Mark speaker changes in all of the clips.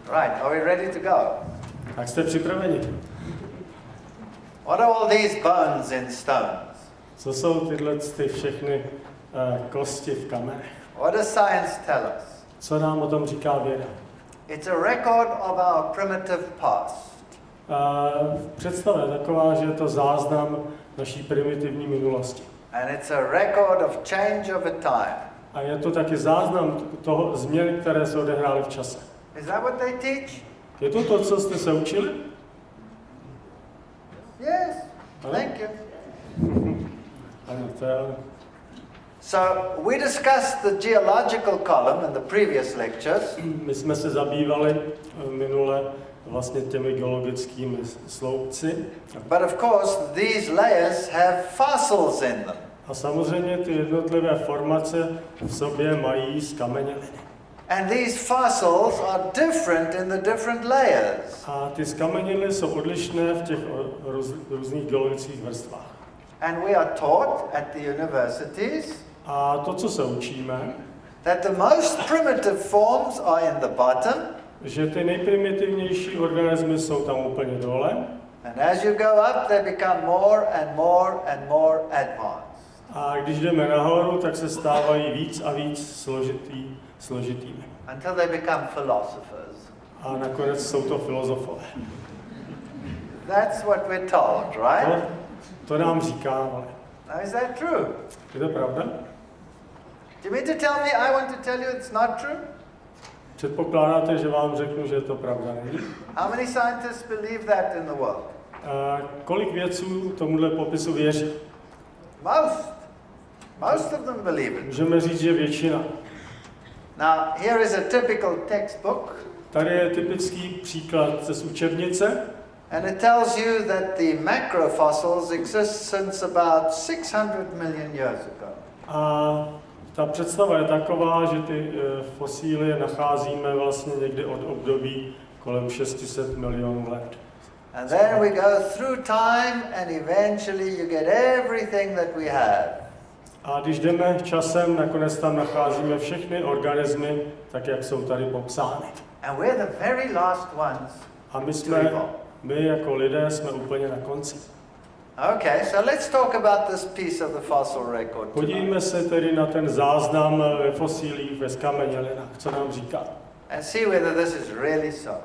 Speaker 1: Right, are we ready to go?
Speaker 2: Tak jste připraveni?
Speaker 1: What are all these bones in stones?
Speaker 2: Co jsou tyhle všechny kosti v kamenech?
Speaker 1: What does science tell us?
Speaker 2: Co nám o tom říká věda?
Speaker 1: It's a record of our primitive past.
Speaker 2: Představa je taková, že je to záznam naší primitivní minulosti.
Speaker 1: And it's a record of change over time.
Speaker 2: A je to taky záznam toho změn, které se odehrály v čase.
Speaker 1: Is that what they teach?
Speaker 2: Je to to, co jste se učili?
Speaker 1: Yes.
Speaker 2: Ano?
Speaker 1: Thank you.
Speaker 2: Ano, to je...
Speaker 1: So we discussed the geological column in the previous lectures.
Speaker 2: My jsme se zabývali minule vlastně těmi geologickými sloupci.
Speaker 1: But of course these layers have fossils in them.
Speaker 2: A samozřejmě ty jednotlivé formace v sobě mají zkameněliny.
Speaker 1: And these fossils are different in the different layers.
Speaker 2: A ty zkameněliny jsou odlišné v těch různých geologických vrstvách.
Speaker 1: And we are taught at the universities
Speaker 2: A to, co se učíme,
Speaker 1: that the most primitive forms are in the bottom.
Speaker 2: Že ty nejprimitivnější organismy jsou tam úplně dole.
Speaker 1: And as you go up, they become more and more and more advanced.
Speaker 2: A když jdeme nahoru, tak se stávají víc a víc složitými.
Speaker 1: Until they become philosophers.
Speaker 2: A nakonec jsou to filozofové.
Speaker 1: That's what we're told, right?
Speaker 2: To nám říkávali.
Speaker 1: Now, is that true?
Speaker 2: Je to pravda?
Speaker 1: Do you mean to tell me I want to tell you it's not true?
Speaker 2: Předpokládáte, že vám řeknu, že to pravda není?
Speaker 1: How many scientists believe that in the world?
Speaker 2: Kolik vědců tomuhle popisu věří?
Speaker 1: Most. Most of them believe it.
Speaker 2: Můžeme říct, že většina.
Speaker 1: Now, here is a typical textbook.
Speaker 2: Tady je typický příklad z učebnice.
Speaker 1: And it tells you that the macrofossils exist since about 600 million years ago.
Speaker 2: A ta představa je taková, že ty fosílie nacházíme vlastně někdy od období kolem 600 milionů let.
Speaker 1: And then we go through time and eventually you get everything that we have.
Speaker 2: A když jdeme časem, nakonec tam nacházíme všechny organismy, tak jak jsou tady popsány.
Speaker 1: And we're the very last ones.
Speaker 2: A my jako lidé jsme úplně na konci.
Speaker 1: Okay, so let's talk about this piece of the fossil record.
Speaker 2: Podívejme se tedy na ten záznam ve fosílích, ve zkamenělinách, co nám říká.
Speaker 1: And see whether this is really so.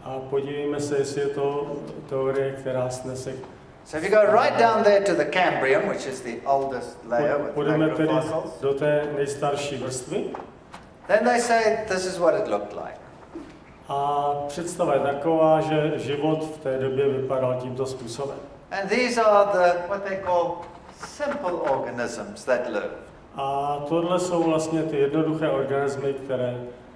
Speaker 2: A podívejme se, jestli je to teorie, která snese.
Speaker 1: So if you go right down there to the Cambrian, which is the oldest layer with
Speaker 2: Půjdeme tedy
Speaker 1: macrofossils,
Speaker 2: do té nejstarší vrstvy.
Speaker 1: then they say this is what it looked like.
Speaker 2: A představa je taková, že život v té době vypadal tímto způsobem.
Speaker 1: And these are what they call simple organisms that live.
Speaker 2: A tohle jsou vlastně ty jednoduché organismy,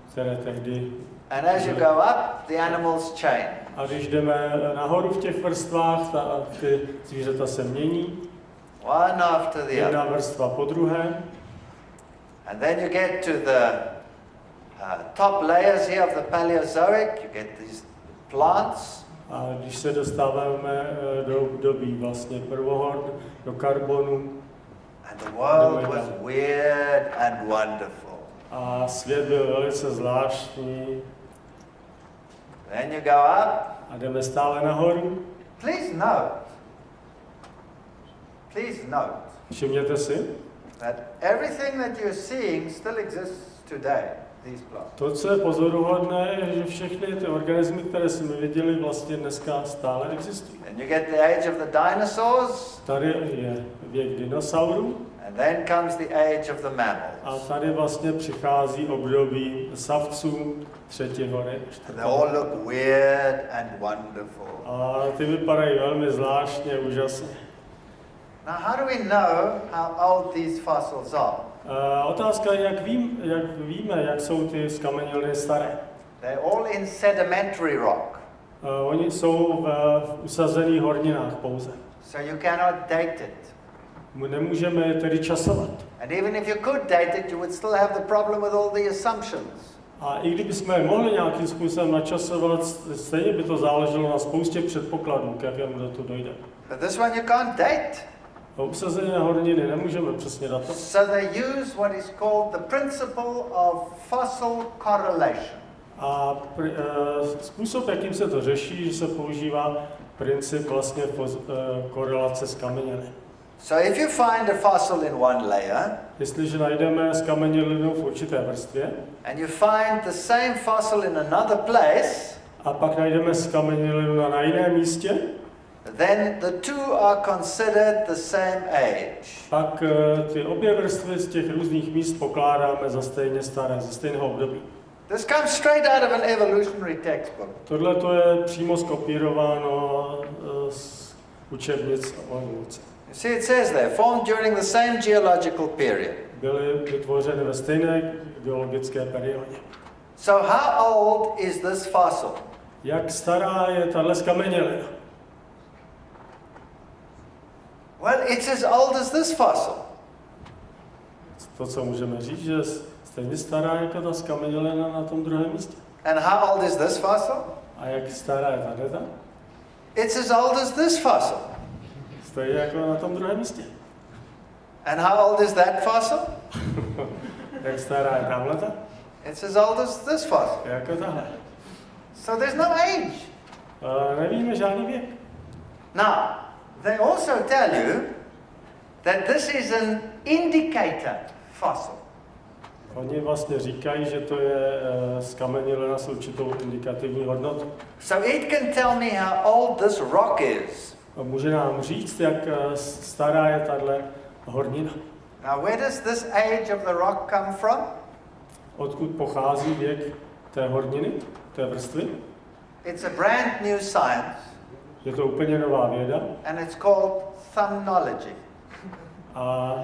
Speaker 2: které tehdy...
Speaker 1: And as you go up, the animals change.
Speaker 2: A když jdeme nahoru v těch vrstvách, ty zvířata se mění.
Speaker 1: One after the
Speaker 2: Jedna
Speaker 1: other.
Speaker 2: vrstva po druhé.
Speaker 1: And then you get to the top layers here of the Paleozoic, you get these plants.
Speaker 2: A když se dostáváme do období vlastně prvohor, do karbonu.
Speaker 1: And the world was weird and wonderful.
Speaker 2: A svět byl velice zvláštní.
Speaker 1: Then you go up.
Speaker 2: A jdeme stále nahoru.
Speaker 1: Please note
Speaker 2: Všimněte si,
Speaker 1: that everything that you're seeing still exists today, these plants.
Speaker 2: to, co je pozoruhodné, je, že všechny ty organismy, které jsme viděli, vlastně dneska stále existují.
Speaker 1: And you get the age of the dinosaurs.
Speaker 2: Tady je věk dinosaurů.
Speaker 1: And then comes the age of the mammals.
Speaker 2: A tady vlastně přichází období savců třetí hory.
Speaker 1: They all look weird and wonderful.
Speaker 2: A ty vypadají velmi zvláštně, úžasně.
Speaker 1: Now, how do we know how old these fossils are?
Speaker 2: Otázka je, jak víme, jak jsou ty zkameněliny staré.
Speaker 1: They're all in sedimentary rock.
Speaker 2: Oni jsou v usazených horninách pouze.
Speaker 1: So you cannot date it.
Speaker 2: Nemůžeme je tedy časovat.
Speaker 1: And even if you could date it, you would still have the problem with all the assumptions.
Speaker 2: A i kdybychom je mohli nějakým způsobem načasovat, stejně by to záleželo na spoustě předpokladů, k jakému do toho dojde.
Speaker 1: But this one you can't date.
Speaker 2: Usazené horniny nemůžeme přesně datovat.
Speaker 1: So they use what is called the principle of fossil correlation.
Speaker 2: A způsob, jakým se to řeší, že se používá princip vlastně korelace s kamenělin.
Speaker 1: So if you find a fossil in one layer,
Speaker 2: Jestliže najdeme skamenělinu v určité vrstvě
Speaker 1: and you find the same fossil in another place,
Speaker 2: a pak najdeme skamenělinu na jiném místě,
Speaker 1: then the two are considered the same age.
Speaker 2: pak ty obě vrstvy z těch různých míst pokládáme za stejně staré, ze stejného období.
Speaker 1: This comes straight out of an evolutionary textbook.
Speaker 2: Tohle to je přímo skopírováno z učebnic o evoluci.
Speaker 1: You see, it says there, formed during the same geological period.
Speaker 2: Byly vytvořeny ve stejné geologické periodě.
Speaker 1: So how old is this fossil?
Speaker 2: Jak stará je tahle skamenělina?
Speaker 1: Well, it's as old as this fossil.
Speaker 2: To, co můžeme říct, že je stejně stará jako ta skamenělina na tom druhém místě.
Speaker 1: And how old is this fossil?
Speaker 2: A jak stará je tato?
Speaker 1: It's as old as this fossil.
Speaker 2: Stejně jako na tom druhém místě.
Speaker 1: And how old is that fossil?
Speaker 2: Jak stará je tahleta?
Speaker 1: It's as old as this fossil.
Speaker 2: Jako tahle.
Speaker 1: So there's no age.
Speaker 2: Nevíme žádný věk.
Speaker 1: Now, they also tell you that this is an indicator fossil.
Speaker 2: Oni vlastně říkají, že to je skamenělina s určitou indikativní hodnotou.
Speaker 1: So it can tell me how old this rock is.
Speaker 2: A může nám říct, jak stará je tahle hornina.
Speaker 1: Now, where does this age of the rock come from?
Speaker 2: Odkud pochází věk té horniny, té vrstvy?
Speaker 1: It's a brand new science,
Speaker 2: Je to úplně nová věda
Speaker 1: and it's called thumbnology.
Speaker 2: a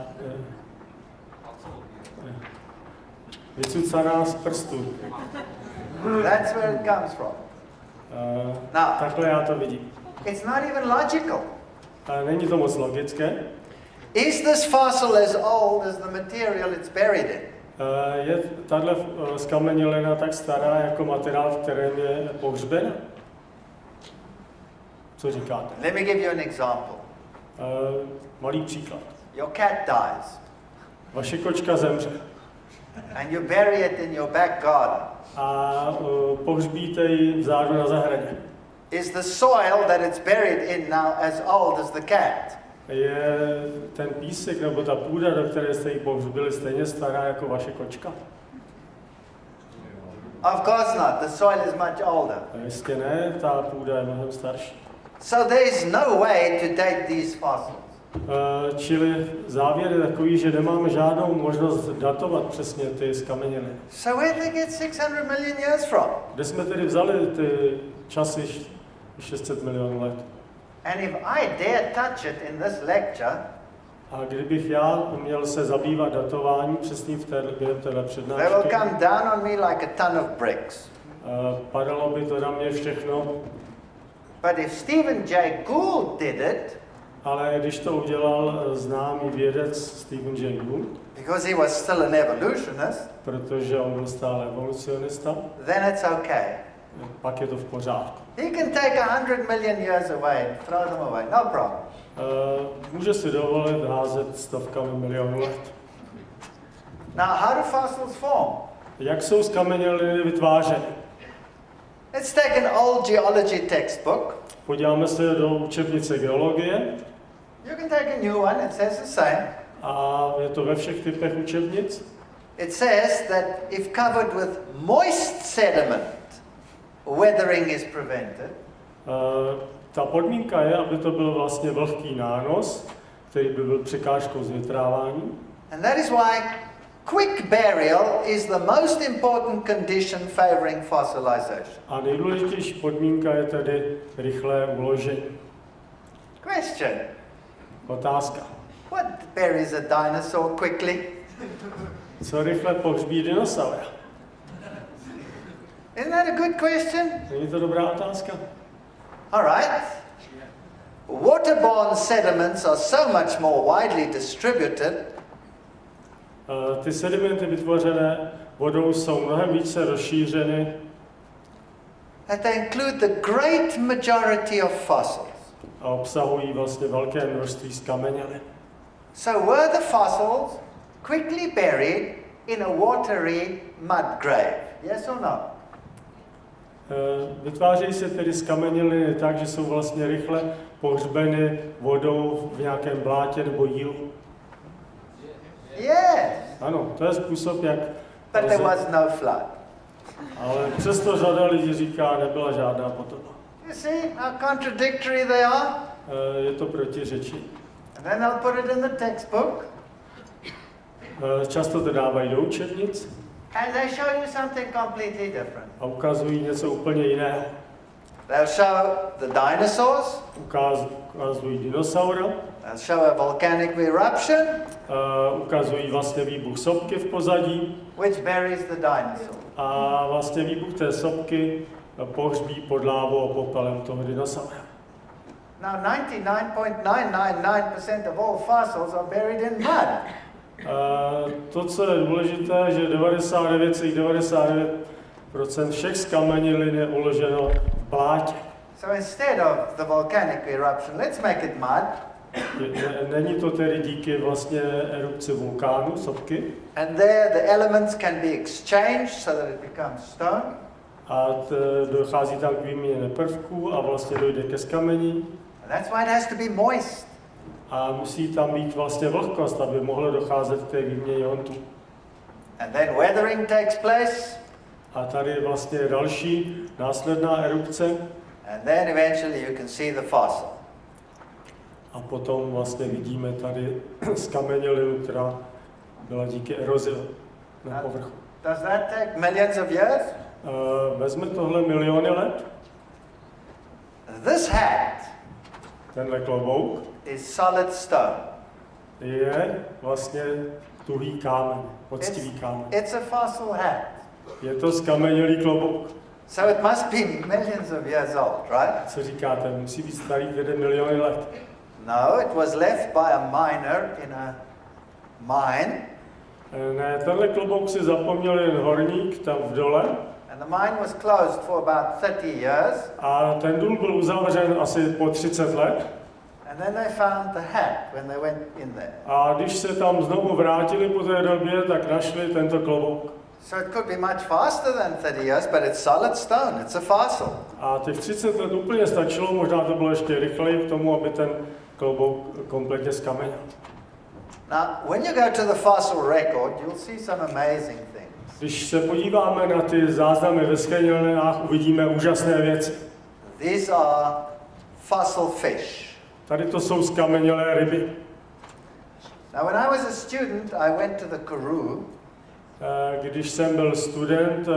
Speaker 2: vycucaná z prstů.
Speaker 1: That's where it comes from. Now,
Speaker 2: Takhle já to vidím.
Speaker 1: it's not even logical.
Speaker 2: Není to moc logické.
Speaker 1: Is this fossil as old as the material it's buried in?
Speaker 2: Je tahle skamenělina tak stará jako materiál, v kterém je pohřbena? Co říkáte?
Speaker 1: Let me give you an example.
Speaker 2: Malý příklad.
Speaker 1: Your cat dies,
Speaker 2: Vaše kočka zemře
Speaker 1: and you bury it in your back garden.
Speaker 2: a pohřbíte ji vzadu na zahradě.
Speaker 1: Is the soil that it's buried in now as old as the cat?
Speaker 2: Je ten písek nebo ta půda, do které jste ji pohřbili, stejně stará jako vaše kočka?
Speaker 1: Of course not. The soil is much older.
Speaker 2: Jistě ne, ta půda je mnohem starší.
Speaker 1: So there is no way to date these fossils.
Speaker 2: Čili závěr je takový, že nemáme žádnou možnost datovat přesně ty skameněliny.
Speaker 1: So where they get 600 million years from?
Speaker 2: Kde jsme tedy vzali ty časy 600 milionů let?
Speaker 1: And if I dare touch it in this lecture,
Speaker 2: A kdybych já měl se zabývat datováním přesně během téhle
Speaker 1: they will
Speaker 2: přednášky,
Speaker 1: come down on me like a ton of bricks.
Speaker 2: padalo by to na mě všechno.
Speaker 1: But if Stephen Jay Gould did it,
Speaker 2: Ale když to udělal známý vědec Stephen Jay Gould,
Speaker 1: because he was still an evolutionist,
Speaker 2: protože on byl stále evolucionista,
Speaker 1: then it's okay.
Speaker 2: pak je to v pořádku.
Speaker 1: He can take 100 million years away and throw them away, no problem.
Speaker 2: Může si dovolit házet stovkami milionů let.
Speaker 1: Now, how do fossils form?
Speaker 2: Jak jsou skameněliny vytvářeny?
Speaker 1: Let's take an old geology textbook.
Speaker 2: Podíváme se do učebnice geologie
Speaker 1: You can take a new one, it says the same.
Speaker 2: a je to ve všech typech učebnic.
Speaker 1: It says that if covered with moist sediment, weathering is prevented.
Speaker 2: Ta podmínka je, aby to byl vlastně vlhký nános, který by byl překážkou zvětrávání.
Speaker 1: And that is why quick burial is the most important condition favoring fossilization.
Speaker 2: A nejdůležitější podmínka je tedy rychlé uložení.
Speaker 1: Question.
Speaker 2: Otázka.
Speaker 1: What buries a dinosaur quickly?
Speaker 2: Co rychle pohřbí dinosaura?
Speaker 1: Isn't that a good question?
Speaker 2: Není to dobrá otázka?
Speaker 1: All right. Waterborne sediments are so much more widely distributed
Speaker 2: Ty sedimenty vytvořené vodou jsou mnohem více rozšířeny
Speaker 1: that they include the great majority of fossils.
Speaker 2: a obsahují vlastně velké množství skamenělin.
Speaker 1: So were the fossils quickly buried in a watery mud grave? Yes or no?
Speaker 2: Vytvářejí se tedy skameněliny tak, že jsou vlastně rychle pohřbeny vodou v nějakém blátě nebo jílu.
Speaker 1: Yes.
Speaker 2: Ano, to je způsob, jak...
Speaker 1: But there was no flood.
Speaker 2: Ale přesto řada lidí říká, nebyla žádná potopa.
Speaker 1: You see how contradictory they are?
Speaker 2: Je to protiřečí.
Speaker 1: And then they'll put it in the textbook.
Speaker 2: Často to dávají do učebnic.
Speaker 1: And they show you something completely different.
Speaker 2: A ukazují něco úplně jiného.
Speaker 1: They'll show the dinosaurs.
Speaker 2: Ukazují dinosaura.
Speaker 1: They'll show a volcanic eruption.
Speaker 2: Ukazují vlastně výbuch sopky v pozadí.
Speaker 1: Which buries the dinosaur.
Speaker 2: A vlastně výbuch té sopky pohřbí pod lávou a popelem toho dinosaura.
Speaker 1: Now 99.999% of all fossils are buried in mud.
Speaker 2: To, co je důležité, že 99,99% všech skamenělin je uloženo v blátě.
Speaker 1: So instead of the volcanic eruption, let's make it mud.
Speaker 2: Není to tedy díky vlastně erupci vulkánu, sopky.
Speaker 1: And there the elements can be exchanged so that it becomes stone.
Speaker 2: A dochází tam k výměně prvků a vlastně dojde ke skamení.
Speaker 1: And that's why it has to be moist.
Speaker 2: A musí tam být vlastně vlhkost, aby mohlo docházet k té výměně ontů.
Speaker 1: And then weathering takes place.
Speaker 2: A tady je vlastně další následná erupce.
Speaker 1: And then eventually you can see the fossil.
Speaker 2: A potom vlastně vidíme tady skamenělinu, která byla díky erozi na povrchu.
Speaker 1: Does that take millions of years?
Speaker 2: Vezme tohle miliony let.
Speaker 1: This hat
Speaker 2: Tenhle klobouk
Speaker 1: is solid stone.
Speaker 2: je vlastně tuhý kámen, poctivý kámen.
Speaker 1: It's a fossil hat.
Speaker 2: Je to skamenělý klobouk.
Speaker 1: So it must be millions of years old, right?
Speaker 2: Co říkáte, musí být starý tedy miliony let.
Speaker 1: No, it was left by a miner in a mine.
Speaker 2: Ne, tenhle klobouk si zapomněl jen horník tam v dole.
Speaker 1: And the mine was closed for about 30 years.
Speaker 2: A ten důl byl uzavřen asi po 30 let.
Speaker 1: And then they found the hat when they went in there.
Speaker 2: A když se tam znovu vrátili po té době, tak našli tento klobouk.
Speaker 1: So it could be much faster than 30 years, but it's solid stone, it's a fossil.
Speaker 2: A těch 30 let úplně stačilo, možná to bylo ještě rychleji k tomu, aby ten klobouk kompletně skamenil.
Speaker 1: Now, when you go to the fossil record, you'll see some amazing things.
Speaker 2: Když se podíváme na ty záznamy ve skamenělinách, uvidíme úžasné věci.
Speaker 1: These are fossil fish.
Speaker 2: Tady to jsou skamenělé ryby.
Speaker 1: Now, when I was a student, I went to the Karoo.
Speaker 2: Když jsem byl student,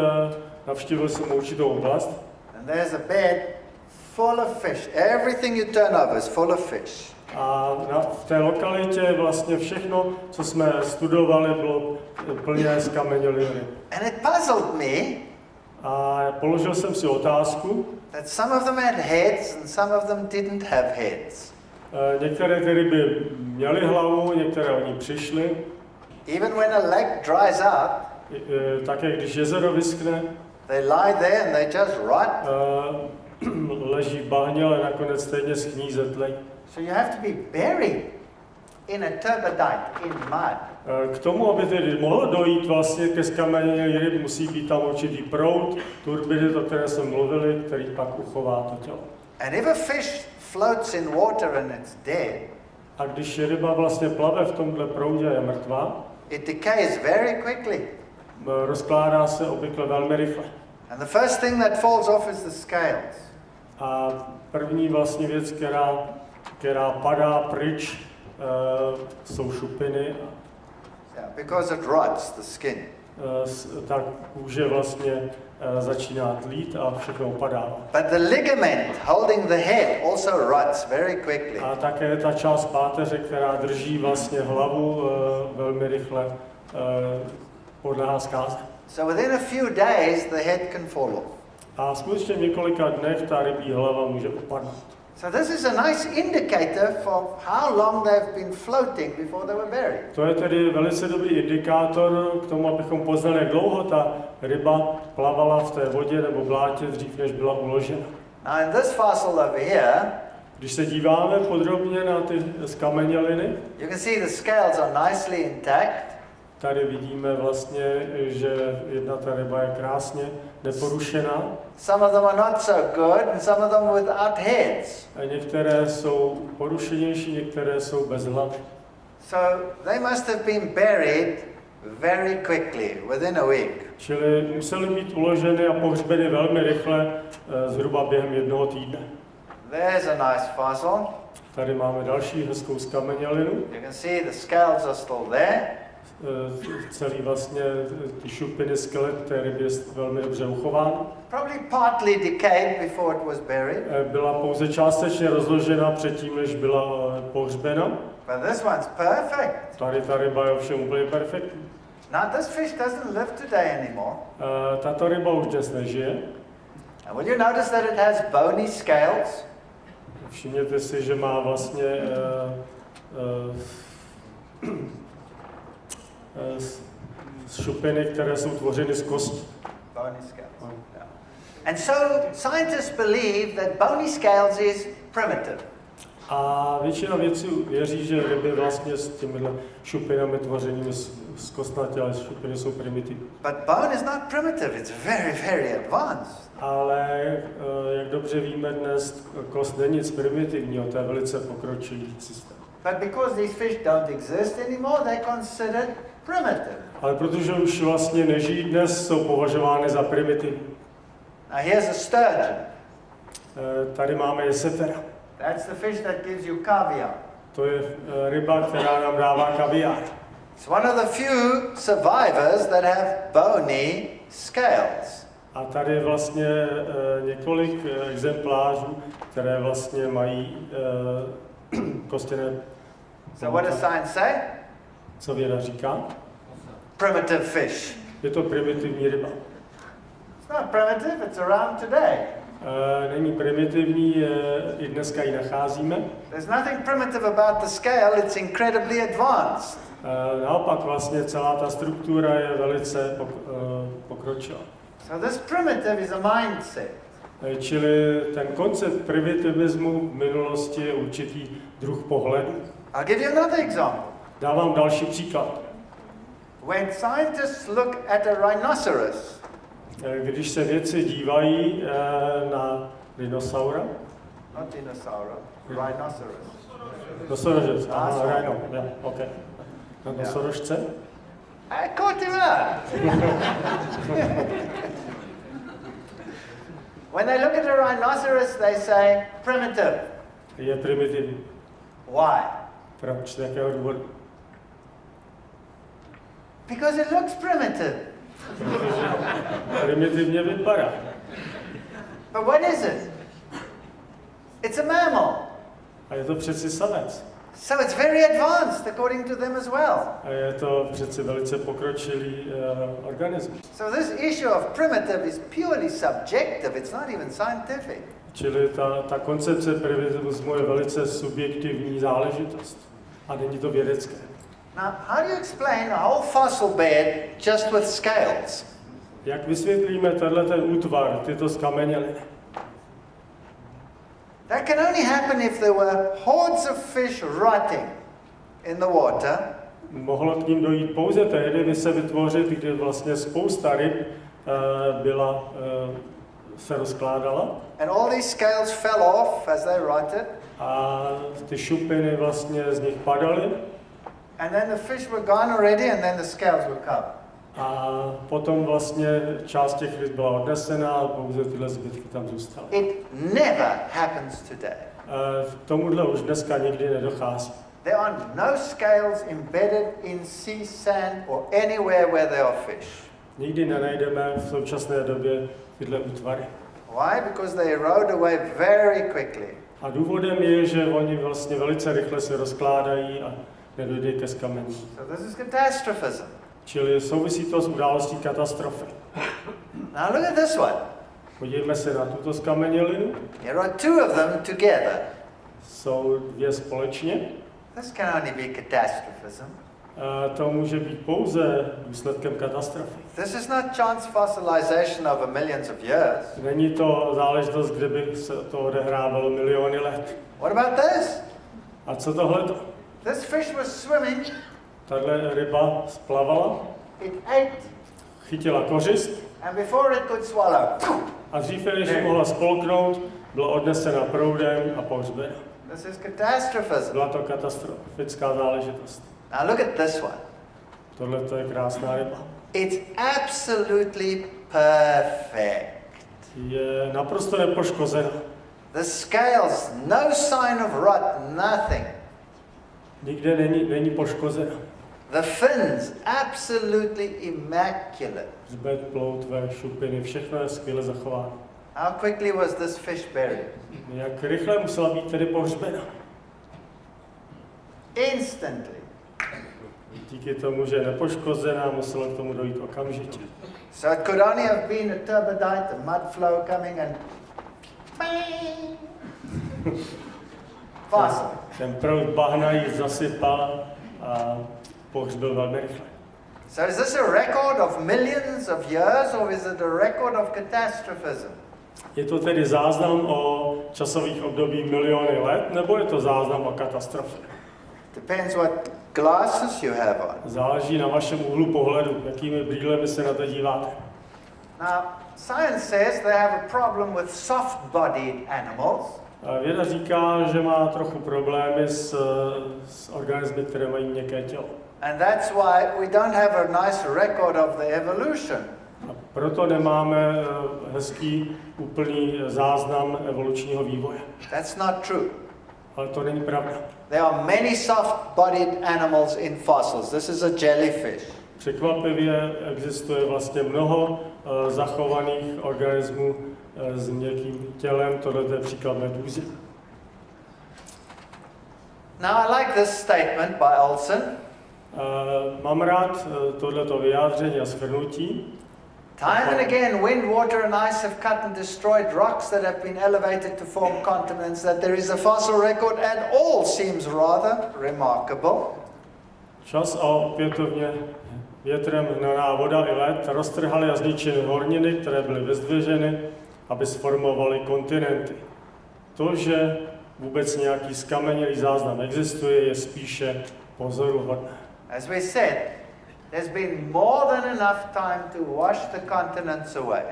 Speaker 2: navštívil jsem určitou oblast.
Speaker 1: And there's a bed full of fish. Everything you turn over is full of fish.
Speaker 2: A v té lokalitě vlastně všechno, co jsme studovali, bylo plně skamenělin ryb.
Speaker 1: And it puzzled me.
Speaker 2: A položil jsem si otázku.
Speaker 1: That some of them had heads and some of them didn't have heads.
Speaker 2: Některé ty ryby měly hlavu, některé o ní přišly.
Speaker 1: Even when a lake dries up,
Speaker 2: také když jezero vyschne,
Speaker 1: they lie there and they just rot.
Speaker 2: Leží v bahně, ale nakonec stejně schní, zetlej.
Speaker 1: So you have to be buried in a turbidite, in mud.
Speaker 2: K tomu, aby tedy mohlo dojít vlastně ke skamenění ryb, musí být tam určitý proud, turbiny, o které jsme mluvili, který pak uchová to tělo.
Speaker 1: And if a fish floats in water and it's dead,
Speaker 2: a když ryba vlastně plave v tomhle proudě a je mrtvá,
Speaker 1: it decays very quickly.
Speaker 2: Rozkládá se obvykle velmi rychle.
Speaker 1: And the first thing that falls off is the scales.
Speaker 2: A první vlastně věc, která padá pryč, jsou šupiny.
Speaker 1: Yeah, because it rots the skin.
Speaker 2: Ta kůže vlastně začíná tlít a všechno opadá.
Speaker 1: But the ligament holding the head also rots very quickly.
Speaker 2: A také ta část páteře, která drží vlastně hlavu, velmi rychle podléhá zkáze.
Speaker 1: So within a few days the head can fall off.
Speaker 2: A skutečně v několika dnech ta rybí hlava může opadnout.
Speaker 1: So this is a nice indicator for how long they've been floating before they were buried.
Speaker 2: To je tedy velice dobrý indikátor k tomu, abychom poznali, jak dlouho ta ryba plavala v té vodě nebo blátě dřív, než byla uložena.
Speaker 1: Now in this fossil over here,
Speaker 2: když se díváme podrobně na ty skameněliny,
Speaker 1: you can see the scales are nicely intact.
Speaker 2: Tady vidíme vlastně, že jedna ta ryba je krásně neporušená.
Speaker 1: Some of them are not so good, and some of them without heads.
Speaker 2: A některé jsou porušenější, některé jsou bez hlavy.
Speaker 1: So they must have been buried very quickly, within a week.
Speaker 2: Čili musely být uloženy a pohřbeny velmi rychle, zhruba během jednoho týdne.
Speaker 1: There's a nice fossil.
Speaker 2: Tady máme další hezkou skamenělinu.
Speaker 1: You can see the scales are still there.
Speaker 2: Celý vlastně ty šupiny, skelet té ryby je velmi dobře uchován.
Speaker 1: Probably partly decayed before it was buried.
Speaker 2: Byla pouze částečně rozložena předtím, než byla pohřbena.
Speaker 1: But this one's perfect.
Speaker 2: Tady ta ryba je ovšem úplně perfektní.
Speaker 1: Now this fish doesn't live today anymore.
Speaker 2: Tato ryba už dnes nežije.
Speaker 1: And will you notice that it has bony scales?
Speaker 2: Všimněte si, že má vlastně šupiny, které jsou tvořeny z kostí.
Speaker 1: Bony scales. Yeah. And so scientists believe that bony scales is primitive.
Speaker 2: A většina vědců věří, že ryby vlastně s těmi šupinami tvořenými z kostnatěla šupiny jsou primitivní.
Speaker 1: But bone is not primitive, it's very, very advanced.
Speaker 2: Ale jak dobře víme dnes, kost není nic primitivního, to je velice pokročilý systém.
Speaker 1: But because these fish don't exist anymore, they're considered primitive.
Speaker 2: Ale protože už vlastně nežijí dnes, jsou považovány za primitivní.
Speaker 1: Now here's a sturgeon.
Speaker 2: Tady máme jesetera.
Speaker 1: That's the fish that gives you caviar.
Speaker 2: To je ryba, která nám dává kaviár.
Speaker 1: It's one of the few survivors that have bony scales.
Speaker 2: A tady je vlastně několik exemplářů, které vlastně mají kostěné.
Speaker 1: So what does science say?
Speaker 2: Co věda říká?
Speaker 1: Primitive fish.
Speaker 2: Je to primitivní ryba.
Speaker 1: It's not primitive, it's around today.
Speaker 2: Není primitivní, i dneska ji nacházíme.
Speaker 1: There's nothing primitive about the scale, it's incredibly advanced.
Speaker 2: Naopak vlastně celá ta struktura je velice pokročilá.
Speaker 1: So this primitive is a mindset.
Speaker 2: Čili ten koncept primitivismu v minulosti je určitý druh pohledu.
Speaker 1: I'll give you another example.
Speaker 2: Dávám další příklad.
Speaker 1: When scientists look at a rhinoceros,
Speaker 2: když se vědci dívají na dinosaura,
Speaker 1: not dinosaur, rhinoceros.
Speaker 2: Nosorožec, aha, rhino, yeah, okay. Na nosorožce?
Speaker 1: I caught him out. When they look at a rhinoceros, they say primitive.
Speaker 2: Je primitivní.
Speaker 1: Why?
Speaker 2: Proč? Z jakého důvodu?
Speaker 1: Because it looks primitive.
Speaker 2: Primitivně vypadá.
Speaker 1: But what is it? It's a mammal.
Speaker 2: A je to přeci savec.
Speaker 1: So it's very advanced according to them as well.
Speaker 2: A je to přeci velice pokročilý organismus.
Speaker 1: So this issue of primitive is purely subjective. It's not even scientific.
Speaker 2: Čili ta koncepce primitivismu je velice subjektivní záležitost. A není to vědecké.
Speaker 1: Now, how do you explain a whole fossil bed just with scales?
Speaker 2: Jak vysvětlíme ten útvar, tyto skameněliny?
Speaker 1: That can only happen if there were hordes of fish rotting in the water.
Speaker 2: Mohlo k ním dojít pouze tehdy, kdy se vytvořit, kdy vlastně spousta ryb se rozkládala.
Speaker 1: And all these scales fell off as they rotted.
Speaker 2: A ty šupiny vlastně z nich padaly.
Speaker 1: And then the fish were gone already, and then the scales were covered.
Speaker 2: A potom vlastně část těch ryb byla odnesena a pouze tyhle zbytky tam zůstaly.
Speaker 1: It never happens today.
Speaker 2: K tomuhle už dneska nikdy nedochází.
Speaker 1: There are no scales embedded in sea sand or anywhere where there are fish.
Speaker 2: Nikdy nenajdeme v současné době tyhle útvary.
Speaker 1: Why? Because they erode away very quickly.
Speaker 2: A důvodem je, že oni vlastně velice rychle se rozkládají a nedojde ke skamení.
Speaker 1: So this is catastrophism.
Speaker 2: Čili souvisí to s událostí katastrofy.
Speaker 1: Now look at this one.
Speaker 2: Podívejme se na tuto skamenělinu.
Speaker 1: There are two of them together.
Speaker 2: Jsou dvě společně.
Speaker 1: This can only be catastrophism.
Speaker 2: To může být pouze důsledkem katastrofy.
Speaker 1: This is not chance fossilization over millions of years.
Speaker 2: Není to záležitost, kde by se to odehrávalo miliony let.
Speaker 1: What about this?
Speaker 2: A co tohleto?
Speaker 1: This fish was swimming
Speaker 2: Tahle ryba splavala,
Speaker 1: it ate,
Speaker 2: chytila kořist
Speaker 1: and before it could swallow,
Speaker 2: a dřív, než ji mohla spolknout, byla odnesena proudem a pohřbena.
Speaker 1: this is catastrophism.
Speaker 2: Byla to katastrofická záležitost.
Speaker 1: Now look at this one.
Speaker 2: Tohle to je krásná ryba.
Speaker 1: It's absolutely perfect.
Speaker 2: Je naprosto nepoškozena.
Speaker 1: The scales, no sign of rot, nothing.
Speaker 2: Nikde není poškozena.
Speaker 1: The fins, absolutely immaculate.
Speaker 2: Hřbet, ploutve, šupiny, všechno je skvěle zachováno.
Speaker 1: How quickly was this fish buried?
Speaker 2: Jak rychle musela být tedy pohřbena?
Speaker 1: Instantly.
Speaker 2: Díky tomu, že je nepoškozená, muselo k tomu dojít okamžitě.
Speaker 1: So it could only have been a turbidite, a mud flow coming and fast.
Speaker 2: Ten proud bahna ji zasypal a pohřbil velmi rychle.
Speaker 1: So is this a record of millions of years or is it a record of catastrophism?
Speaker 2: Je to tedy záznam o časových období miliony let, nebo je to záznam o katastrofě?
Speaker 1: Depends what glasses you have on.
Speaker 2: Záleží na vašem úhlu pohledu, jakými brýlemi se na to díváte.
Speaker 1: Now, science says they have a problem with soft-bodied animals.
Speaker 2: Věda říká, že má trochu problémy s organismy, které mají měkké tělo.
Speaker 1: And that's why we don't have a nice record of the evolution.
Speaker 2: A proto nemáme hezký, úplný záznam evolučního vývoje.
Speaker 1: That's not true.
Speaker 2: Ale to není pravda.
Speaker 1: There are many soft-bodied animals in fossils. This is a jellyfish.
Speaker 2: Překvapivě existuje vlastně mnoho zachovaných organismů s měkkým tělem. Tohle je příklad medúzy.
Speaker 1: Now I like this statement by Olson.
Speaker 2: Mám rád tohleto vyjádření a shrnutí.
Speaker 1: Time and again, wind, water and ice have cut and destroyed rocks that have been elevated to form continents, that there is a fossil record and all seems rather remarkable.
Speaker 2: Čas a opětovně větrem hnaná voda i led roztrhaly a zničily horniny, které byly vyzdviženy, aby sformovaly kontinenty. To, že vůbec nějaký skamenělý záznam existuje, je spíše pozoruhodné.
Speaker 1: As we said, there's been more than enough time to wash the continents away.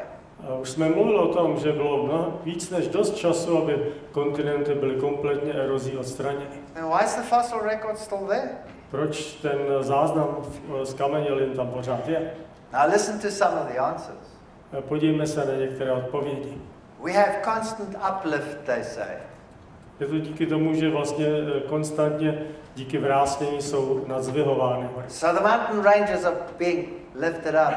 Speaker 2: Už jsme mluvili o tom, že bylo víc než dost času, aby kontinenty byly kompletně erozí odstraněny.
Speaker 1: Then why is the fossil record still there?
Speaker 2: Proč ten záznam skamenělin tam pořád je?
Speaker 1: Now listen to some of the answers.
Speaker 2: Podívejme se na některé odpovědi.
Speaker 1: We have constant uplift, they say.
Speaker 2: Je to díky tomu, že vlastně konstantně díky vrásnění jsou nadzvihovány hory.
Speaker 1: So the mountain ranges are being lifted up.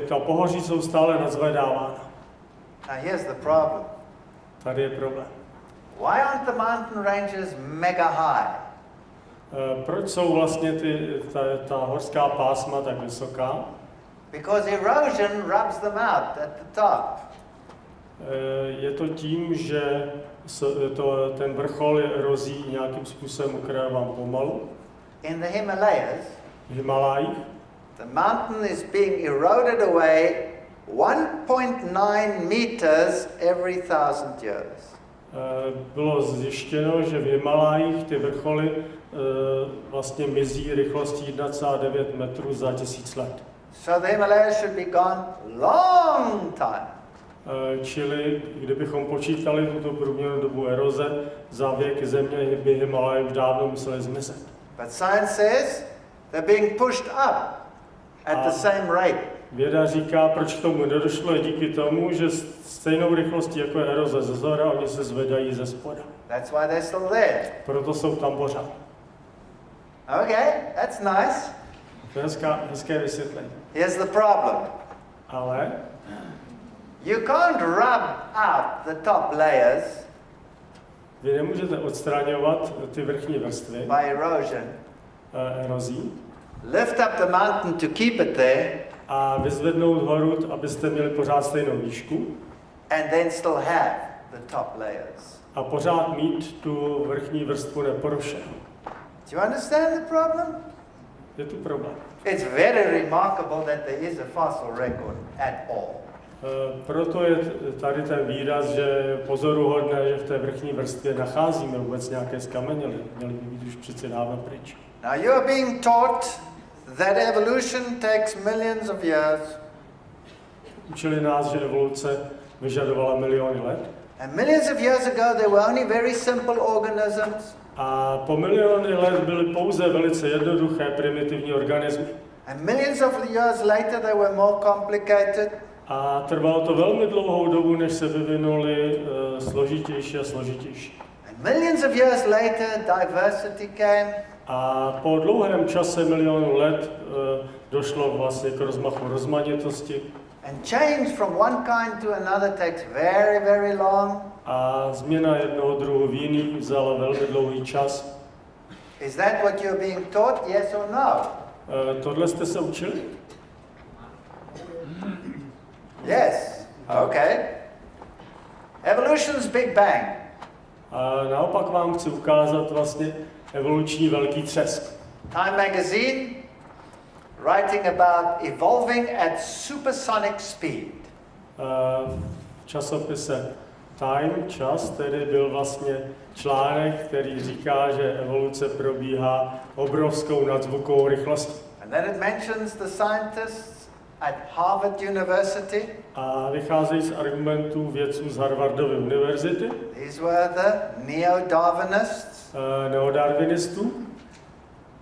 Speaker 2: Ta pohoří jsou stále nadzvedávána.
Speaker 1: Now here's the problem.
Speaker 2: Tady je problém.
Speaker 1: Why aren't the mountain ranges mega high?
Speaker 2: Proč jsou vlastně ta horská pásma tak vysoká?
Speaker 1: Because erosion rubs them out at the top.
Speaker 2: Je to tím, že ten vrchol je erozí nějakým způsobem ukryván pomalu.
Speaker 1: In the Himalayas,
Speaker 2: V Himalájích
Speaker 1: the mountain is being eroded away 1.9 meters every 1000 years.
Speaker 2: bylo zjištěno, že v Himalájích ty vrcholy vlastně mizí rychlostí 1,9 metrů za 1000 let.
Speaker 1: So the Himalayas should be gone long time.
Speaker 2: Čili kdybychom počítali tuto průměrnou dobu eroze, za věk země by Himalaje už dávno musely zmizet.
Speaker 1: But science says they're being pushed up at the same rate.
Speaker 2: Věda říká, proč k tomu nedošlo, je díky tomu, že stejnou rychlostí jako je eroze ze zhora, oni se zvedají ze spoda.
Speaker 1: That's why they're still there.
Speaker 2: Proto jsou tam pořád.
Speaker 1: Okay, that's nice.
Speaker 2: To je hezké vysvětlení.
Speaker 1: Here's the problem.
Speaker 2: Ale
Speaker 1: You can't rub out the top layers
Speaker 2: vy nemůžete odstraňovat ty vrchní vrstvy
Speaker 1: by erosion,
Speaker 2: erozí
Speaker 1: lift up the mountain to keep it there,
Speaker 2: a vyzvednout horu, abyste měli pořád stejnou výšku
Speaker 1: and then still have the top layers.
Speaker 2: a pořád mít tu vrchní vrstvu neporušenou.
Speaker 1: Do you understand the problem?
Speaker 2: Je tu problém.
Speaker 1: It's very remarkable that there is a fossil record at all.
Speaker 2: Proto je tady ten výraz, že je pozoruhodné, že v té vrchní vrstvě nacházíme vůbec nějaké skameněliny. Měly by být už přece dávno pryč.
Speaker 1: Now you are being taught that evolution takes millions of years.
Speaker 2: Učili nás, že evoluce vyžadovala miliony let.
Speaker 1: And millions of years ago there were only very simple organisms.
Speaker 2: A po miliony let byly pouze velice jednoduché primitivní organismy.
Speaker 1: And millions of years later they were more complicated.
Speaker 2: A trvalo to velmi dlouhou dobu, než se vyvinuly složitější a složitější.
Speaker 1: And millions of years later diversity came.
Speaker 2: A po dlouhém čase milionů let došlo vlastně k rozmachu rozmanitosti.
Speaker 1: And change from one kind to another takes very, very long.
Speaker 2: A změna jednoho druhu v jiný vzala velmi dlouhý čas.
Speaker 1: Is that what you're being taught? Yes or no?
Speaker 2: Tohle jste se učili?
Speaker 1: Yes. Okay. Evolution's Big Bang.
Speaker 2: A naopak vám chci ukázat vlastně evoluční velký třesk.
Speaker 1: Time magazine writing about evolving at supersonic speed.
Speaker 2: V časopise Time, čas, tedy byl vlastně článek, který říká, že evoluce probíhá obrovskou nadzvukovou rychlostí.
Speaker 1: And then it mentions the scientists at Harvard University.
Speaker 2: A vycházejí z argumentů vědců z Harvardovy univerzity.
Speaker 1: These were the neo-Darwinists.
Speaker 2: Neodarwinistů.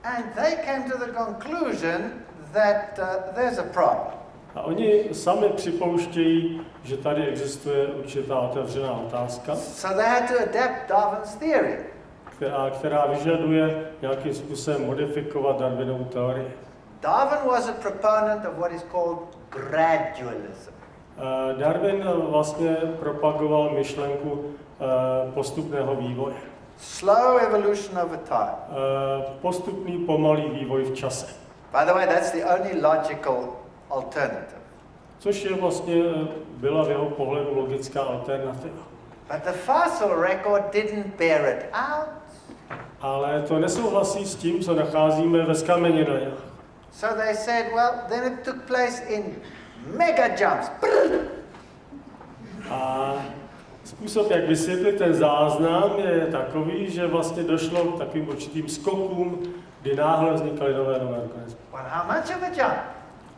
Speaker 1: And they came to the conclusion that there's a problem.
Speaker 2: A oni sami připouštějí, že tady existuje určitá otevřená otázka,
Speaker 1: So they had to adapt Darwin's theory.
Speaker 2: která vyžaduje nějakým způsobem modifikovat Darwinovu teorii.
Speaker 1: Darwin was a proponent of what is called gradualism.
Speaker 2: Darwin vlastně propagoval myšlenku postupného vývoje.
Speaker 1: Slow evolution over time.
Speaker 2: Postupný pomalý vývoj v čase.
Speaker 1: By the way, that's the only logical alternative.
Speaker 2: Což je vlastně byla v jeho pohledu logická alternativa.
Speaker 1: But the fossil record didn't bear it out.
Speaker 2: Ale to nesouhlasí s tím, co nacházíme ve zkameněninách.
Speaker 1: So they said, well, then it took place in mega jumps.
Speaker 2: A způsob, jak vysvětlit ten záznam, je takový, že vlastně došlo k takovým určitým skokům, kdy náhle vznikaly nové organismy.
Speaker 1: Well, how much of a jump?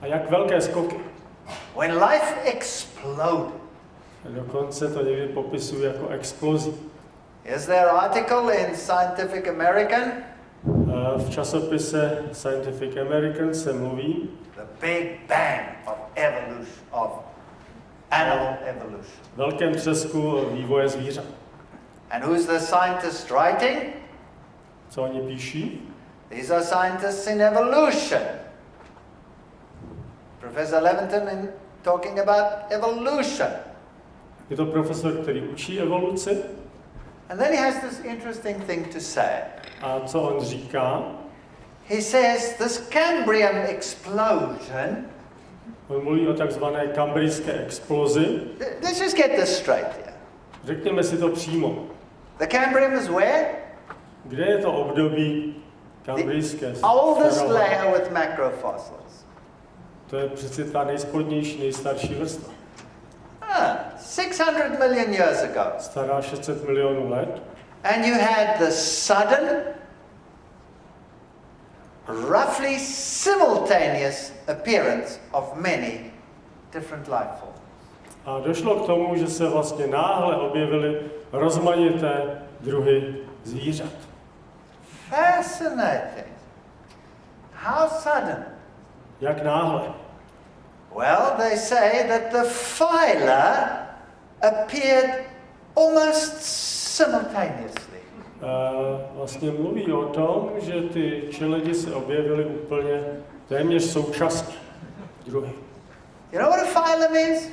Speaker 2: A jak velké skoky?
Speaker 1: When life exploded.
Speaker 2: Dokonce to někdy popisují jako explozi.
Speaker 1: Is there an article in Scientific American?
Speaker 2: V časopise Scientific American se mluví
Speaker 1: The Big Bang of evolution, of animal evolution.
Speaker 2: velkém třesku vývoje zvířat.
Speaker 1: And who's the scientist writing?
Speaker 2: Co oni píší?
Speaker 1: These are scientists in evolution. Professor Levinton in talking about evolution.
Speaker 2: Je to profesor, který učí evoluci.
Speaker 1: And then he has this interesting thing to say.
Speaker 2: A co on říká?
Speaker 1: He says this Cambrian explosion.
Speaker 2: On mluví o takzvané kambrijské explozi.
Speaker 1: Let's just get this straight here.
Speaker 2: Řekněme si to přímo.
Speaker 1: The Cambrian is where?
Speaker 2: Kde je to období kambrijské?
Speaker 1: The oldest layer with macrofossils.
Speaker 2: To je přeci ta nejspodnější, nejstarší vrstva.
Speaker 1: 600 million years ago.
Speaker 2: Stará 600 milionů let.
Speaker 1: And you had the sudden, roughly simultaneous appearance of many different life forms.
Speaker 2: A došlo k tomu, že se vlastně náhle objevily rozmanité druhy zvířat.
Speaker 1: Fascinating. How sudden?
Speaker 2: Jak náhle?
Speaker 1: Well, they say that the phyla appeared almost simultaneously.
Speaker 2: Vlastně mluví o tom, že ty čeledi se objevily úplně téměř současně. Druhy.
Speaker 1: You know what a phylum is?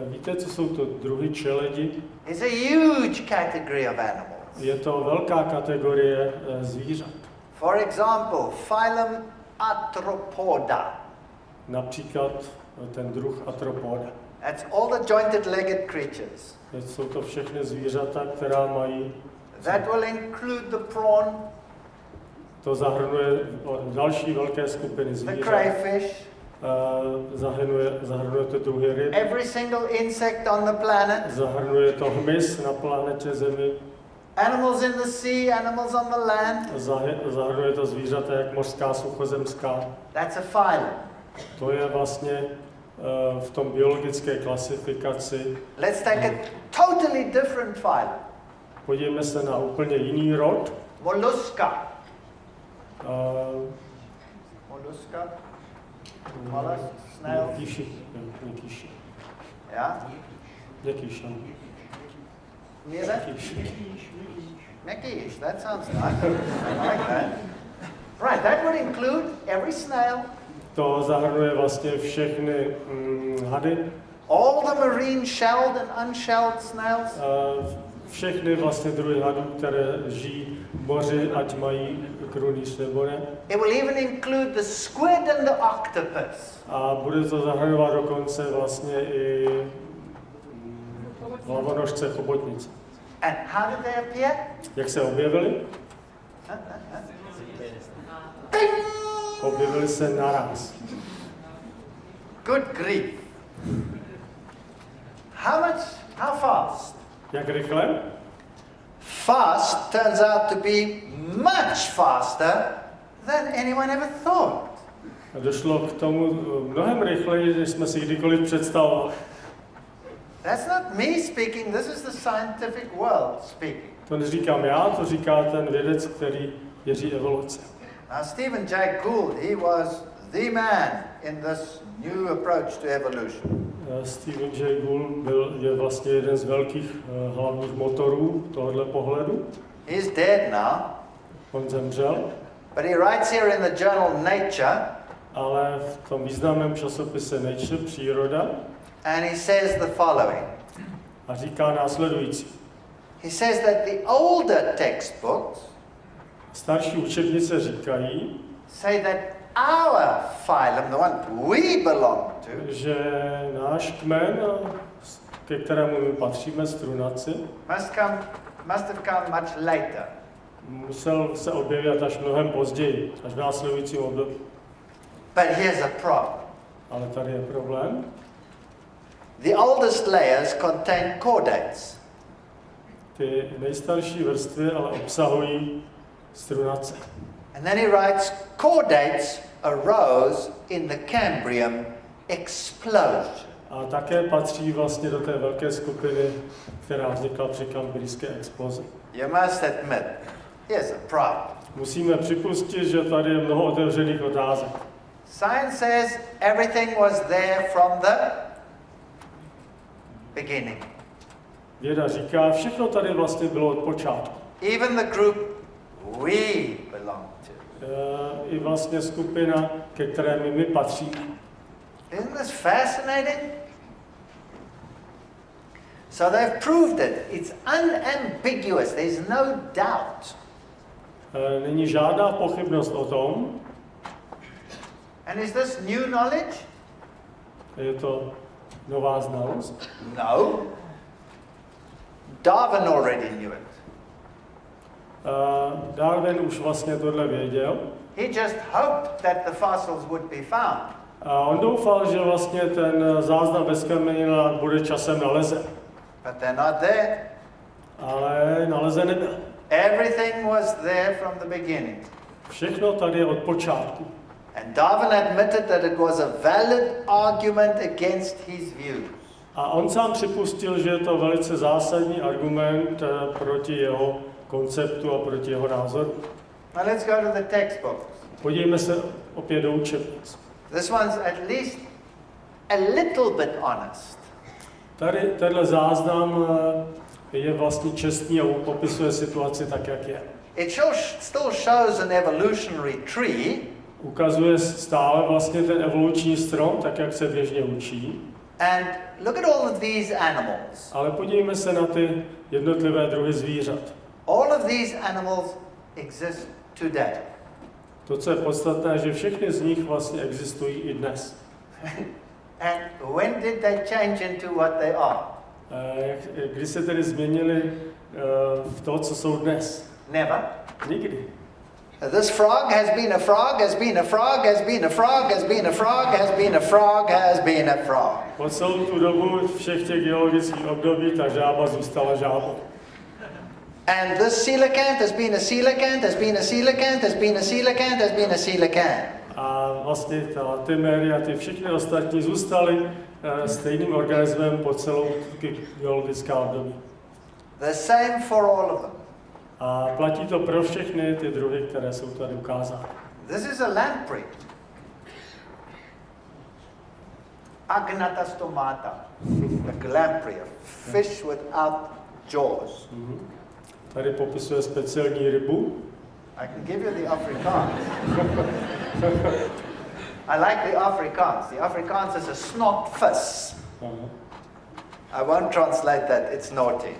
Speaker 2: Víte, co jsou to druhy čeledi?
Speaker 1: It's a huge category of animals.
Speaker 2: Je to velká kategorie zvířat.
Speaker 1: For example, phylum Arthropoda.
Speaker 2: Například ten druh Arthropoda.
Speaker 1: That's all the jointed-legged creatures.
Speaker 2: Jsou to všechny zvířata, která mají...
Speaker 1: That will include the prawn,
Speaker 2: To zahrnuje další velké skupiny
Speaker 1: the
Speaker 2: zvířat.
Speaker 1: crayfish,
Speaker 2: Zahrnuje to druhy ryb.
Speaker 1: every single insect on the planet,
Speaker 2: Zahrnuje to hmyz na planetě Zemi.
Speaker 1: Animals in the sea, animals on the land.
Speaker 2: Zahrnuje to zvířata jak mořská, suchozemská.
Speaker 1: That's a phylum.
Speaker 2: To je vlastně v tom biologické klasifikaci.
Speaker 1: Let's take a totally different phylum.
Speaker 2: Podívejme se na úplně jiný rod.
Speaker 1: Mollusca. Mollusca. Mollusk, snail.
Speaker 2: Měkýši.
Speaker 1: Yeah?
Speaker 2: Měkýš, ano.
Speaker 1: Mekish, that sounds nice. I like that. Right, that would include every snail.
Speaker 2: To zahrnuje vlastně všechny hady.
Speaker 1: All the marine shelled and unshelled snails.
Speaker 2: Všechny vlastně druhy hadů, které žijí v moři, ať mají krunýř nebo ne.
Speaker 1: It will even include the squid and the octopus.
Speaker 2: A bude to zahrnovat dokonce vlastně i hlavonožce, chobotnice.
Speaker 1: And how did they appear?
Speaker 2: Jak se objevili? Objevili se naraz.
Speaker 1: Good grief. How fast?
Speaker 2: Jak rychle?
Speaker 1: Fast turns out to be much faster than anyone ever thought.
Speaker 2: Došlo k tomu mnohem rychleji, než jsme si kdykoliv představovali.
Speaker 1: That's not me speaking, this is the scientific world speaking.
Speaker 2: To neříkám já, to říká ten vědec, který věří evoluci.
Speaker 1: Now Stephen Jay Gould, he was the man in this new approach to evolution.
Speaker 2: Stephen Jay Gould je vlastně jeden z velkých hlavních motorů tohoto pohledu.
Speaker 1: He's dead now.
Speaker 2: On zemřel.
Speaker 1: But he writes here in the journal Nature.
Speaker 2: Ale v tom významném časopise Nature, Příroda.
Speaker 1: And he says the following.
Speaker 2: A říká následující.
Speaker 1: He says that the older textbooks
Speaker 2: starší učebnice říkají,
Speaker 1: say that our phylum, the one we belong to,
Speaker 2: že náš kmen, ke kterému my patříme, strunaci,
Speaker 1: must have come much later.
Speaker 2: Musel se objevit až mnohem později, až v následujícím období.
Speaker 1: But here's a problem.
Speaker 2: Ale tady je problém.
Speaker 1: The oldest layers contain chordates.
Speaker 2: Ty nejstarší vrstvy ale obsahují strunace.
Speaker 1: And then he writes, chordates arose in the Cambrian explosion.
Speaker 2: A také patří vlastně do té velké skupiny, která vznikla při kambrijské explozi.
Speaker 1: You must admit, here's a problem.
Speaker 2: Musíme připustit, že tady je mnoho otevřených otázek.
Speaker 1: Science says everything was there from the beginning.
Speaker 2: Věda říká, všechno tady vlastně bylo od počátku.
Speaker 1: Even the group we belong to.
Speaker 2: I vlastně skupina, ke které my patříme.
Speaker 1: Isn't this fascinating? So they've proved it. It's unambiguous. There's no doubt.
Speaker 2: Není žádná pochybnost o tom.
Speaker 1: And is this new knowledge?
Speaker 2: Je to nová znalost?
Speaker 1: No. Darwin already knew it.
Speaker 2: Darwin už vlastně tohle věděl.
Speaker 1: He just hoped that the fossils would be found.
Speaker 2: A on doufal, že vlastně ten záznam ve zkamenělinách bude časem nalezen.
Speaker 1: But they're not there.
Speaker 2: Ale nalezen nebyl.
Speaker 1: Everything was there from the beginning.
Speaker 2: Všechno tady je od počátku.
Speaker 1: And Darwin admitted that it was a valid argument against his views.
Speaker 2: A on sám připustil, že je to velice zásadní argument proti jeho konceptu a proti jeho názoru.
Speaker 1: Now let's go to the textbooks.
Speaker 2: Podívejme se opět do učebnic.
Speaker 1: This one's at least a little bit honest.
Speaker 2: Tady tenhle záznam je vlastně čestný a popisuje situaci tak, jak je.
Speaker 1: It still shows an evolutionary tree.
Speaker 2: Ukazuje stále vlastně ten evoluční strom, tak jak se běžně učí.
Speaker 1: And look at all of these animals.
Speaker 2: Ale podívejme se na ty jednotlivé druhy zvířat.
Speaker 1: All of these animals exist today.
Speaker 2: To, co je podstatné, že všechny z nich vlastně existují i dnes.
Speaker 1: And when did they change into what they are?
Speaker 2: Kdy se tedy změnili v to, co jsou dnes?
Speaker 1: Never.
Speaker 2: Nikdy.
Speaker 1: This frog has been a frog, has been a frog, has been a frog, has been a frog, has been a frog, has been a frog.
Speaker 2: Po celou tu dobu všech těch geologických období ta žába zůstala žábou.
Speaker 1: And this coelacanth has been a coelacanth, has been a coelacanth, has been a coelacanth, has been a coelacanth.
Speaker 2: A vlastně ta Timery a ty všechny ostatní zůstaly stejným organismem po celou geologická období.
Speaker 1: The same for all of them.
Speaker 2: A platí to pro všechny ty druhy, které jsou tady ukázány.
Speaker 1: This is a lamprey. Agnatha stomata. A lamprey, a fish without jaws.
Speaker 2: Tady popisuje speciální rybu.
Speaker 1: I can give you the Afrikaans. I like the Afrikaans. The Afrikaans is a snotvis. I won't translate that, it's naughty.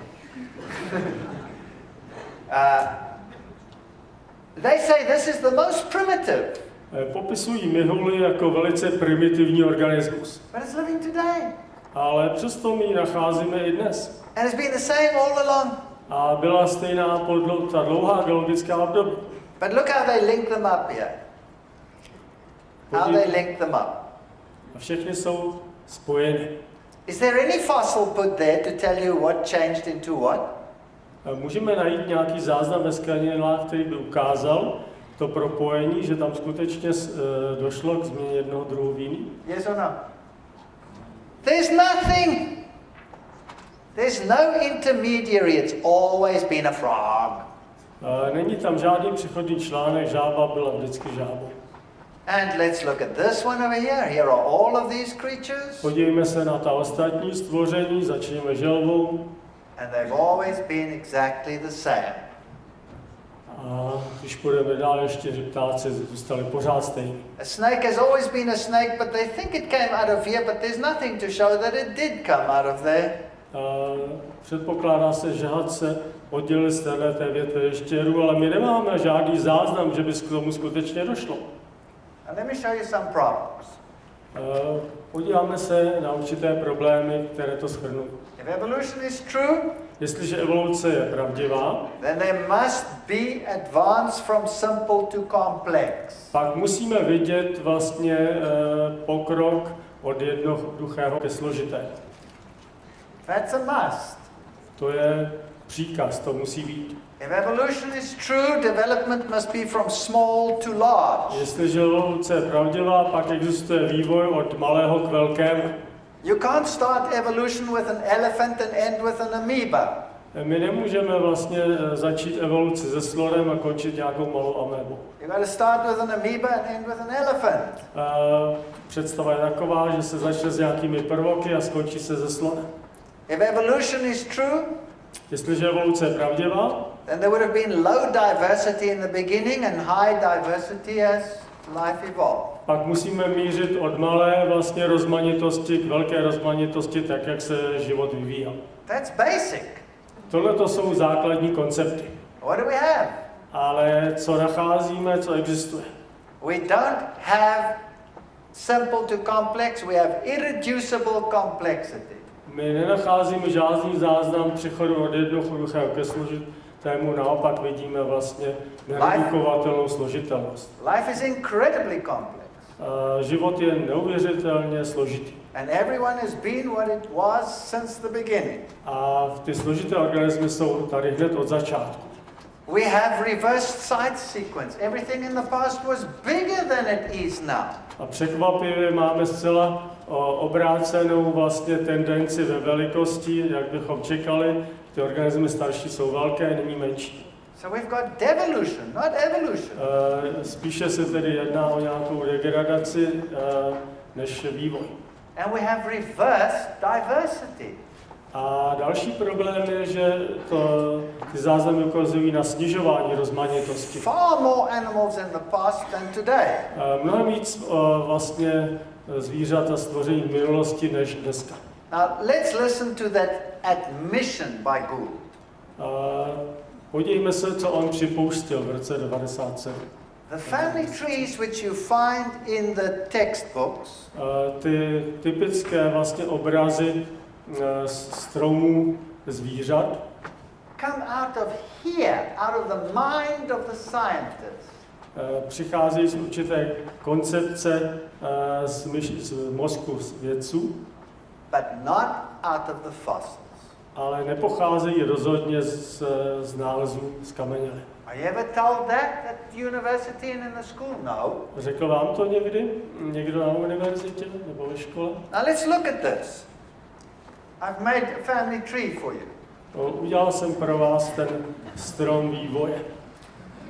Speaker 1: They say this is the most primitive.
Speaker 2: Popisují mihuli jako velice primitivní organismus.
Speaker 1: But it's living today.
Speaker 2: Ale přesto my ji nacházíme i dnes.
Speaker 1: And it's been the same all along.
Speaker 2: A byla stejná po ta dlouhá geologická období.
Speaker 1: But look how they link them up here. How they link them up.
Speaker 2: A všechny jsou spojeny.
Speaker 1: Is there any fossil put there to tell you what changed into what?
Speaker 2: Můžeme najít nějaký záznam ve skleninách, který by ukázal to propojení, že tam skutečně došlo k změně jednoho druhu v jiný?
Speaker 1: Yes or no? There's nothing. There's no intermediary. It's always been a frog.
Speaker 2: Není tam žádný přechodný článek, žába byla vždycky žábou.
Speaker 1: And let's look at this one over here. Here are all of these creatures.
Speaker 2: Podívejme se na ta ostatní stvoření, začneme želvou.
Speaker 1: And they've always been exactly the same.
Speaker 2: A když půjdeme dál, ještě že ptáci zůstali pořád stejný.
Speaker 1: A snake has always been a snake, but they think it came out of here, but there's nothing to show that it did come out of there.
Speaker 2: Předpokládá se, že had se oddělil z této větve ještěrů, ale my nemáme žádný záznam, že by k tomu skutečně došlo.
Speaker 1: And let me show you some problems.
Speaker 2: Podíváme se na určité problémy, které to shrnou.
Speaker 1: If evolution is true,
Speaker 2: Jestliže evoluce je pravdivá,
Speaker 1: then there must be advance from simple to complex.
Speaker 2: pak musíme vidět vlastně pokrok od jednoduchého ke složitému.
Speaker 1: That's a must.
Speaker 2: To je příkaz, to musí být.
Speaker 1: If evolution is true, development must be from small to large.
Speaker 2: Jestliže evoluce je pravdivá, pak existuje vývoj od malého k velkému.
Speaker 1: You can't start evolution with an elephant and end with an amoeba.
Speaker 2: My nemůžeme vlastně začít evoluci se slorem a končit nějakou malou amébu.
Speaker 1: You got to start with an amoeba and end with an elephant.
Speaker 2: Představa je taková, že se začne s nějakými prvoky a skončí se se slorem.
Speaker 1: If evolution is true,
Speaker 2: jestliže evoluce je pravdivá,
Speaker 1: then there would have been low diversity in the beginning and high diversity as life evolved.
Speaker 2: Pak musíme mířit od malé vlastně rozmanitosti k velké rozmanitosti, tak jak se život vyvíjel.
Speaker 1: That's basic.
Speaker 2: Tohle to jsou základní koncepty.
Speaker 1: What do we have?
Speaker 2: Ale co nacházíme, co existuje?
Speaker 1: We don't have simple to complex, we have irreducible complexity.
Speaker 2: My nenacházíme žádný záznam přechodu od jednoduchého ke složitému, naopak vidíme vlastně neredukovatelnou složitelnost.
Speaker 1: Life is incredibly complex.
Speaker 2: Život je neuvěřitelně složitý.
Speaker 1: And everyone has been what it was since the beginning.
Speaker 2: A ty složité organismy jsou tady hned od začátku.
Speaker 1: We have reversed side sequence. Everything in the past was bigger than it is now.
Speaker 2: A překvapivě máme zcela obrácenou vlastně tendenci ve velikosti, jak bychom čekali. Ty organismy starší jsou velké, nyní menší.
Speaker 1: So we've got devolution, not evolution.
Speaker 2: Spíše se tedy jedná o nějakou degradaci než vývoj.
Speaker 1: And we have reversed diversity.
Speaker 2: A další problém je, že ty záznamy ukazují na snižování rozmanitosti.
Speaker 1: Far more animals in the past than today.
Speaker 2: Mnohem víc vlastně zvířat a stvoření v minulosti než dneska.
Speaker 1: Now let's listen to that admission by Gould.
Speaker 2: Podívejme se, co on připouštěl v roce 1997.
Speaker 1: The family trees which you find in the textbooks
Speaker 2: ty typické vlastně obrazy stromů zvířat
Speaker 1: come out of here, out of the mind of the scientist.
Speaker 2: Přicházejí z určité koncepce z mozku vědců,
Speaker 1: but not out of the fossils.
Speaker 2: ale nepocházejí rozhodně z nálezů z kameněli.
Speaker 1: Are you ever told that at the university and in the school? No.
Speaker 2: Řekl vám to někdy? Někdo na univerzitě nebo ve škole?
Speaker 1: Now let's look at this. I've made a family tree for you.
Speaker 2: Udělal jsem pro vás ten strom vývoje.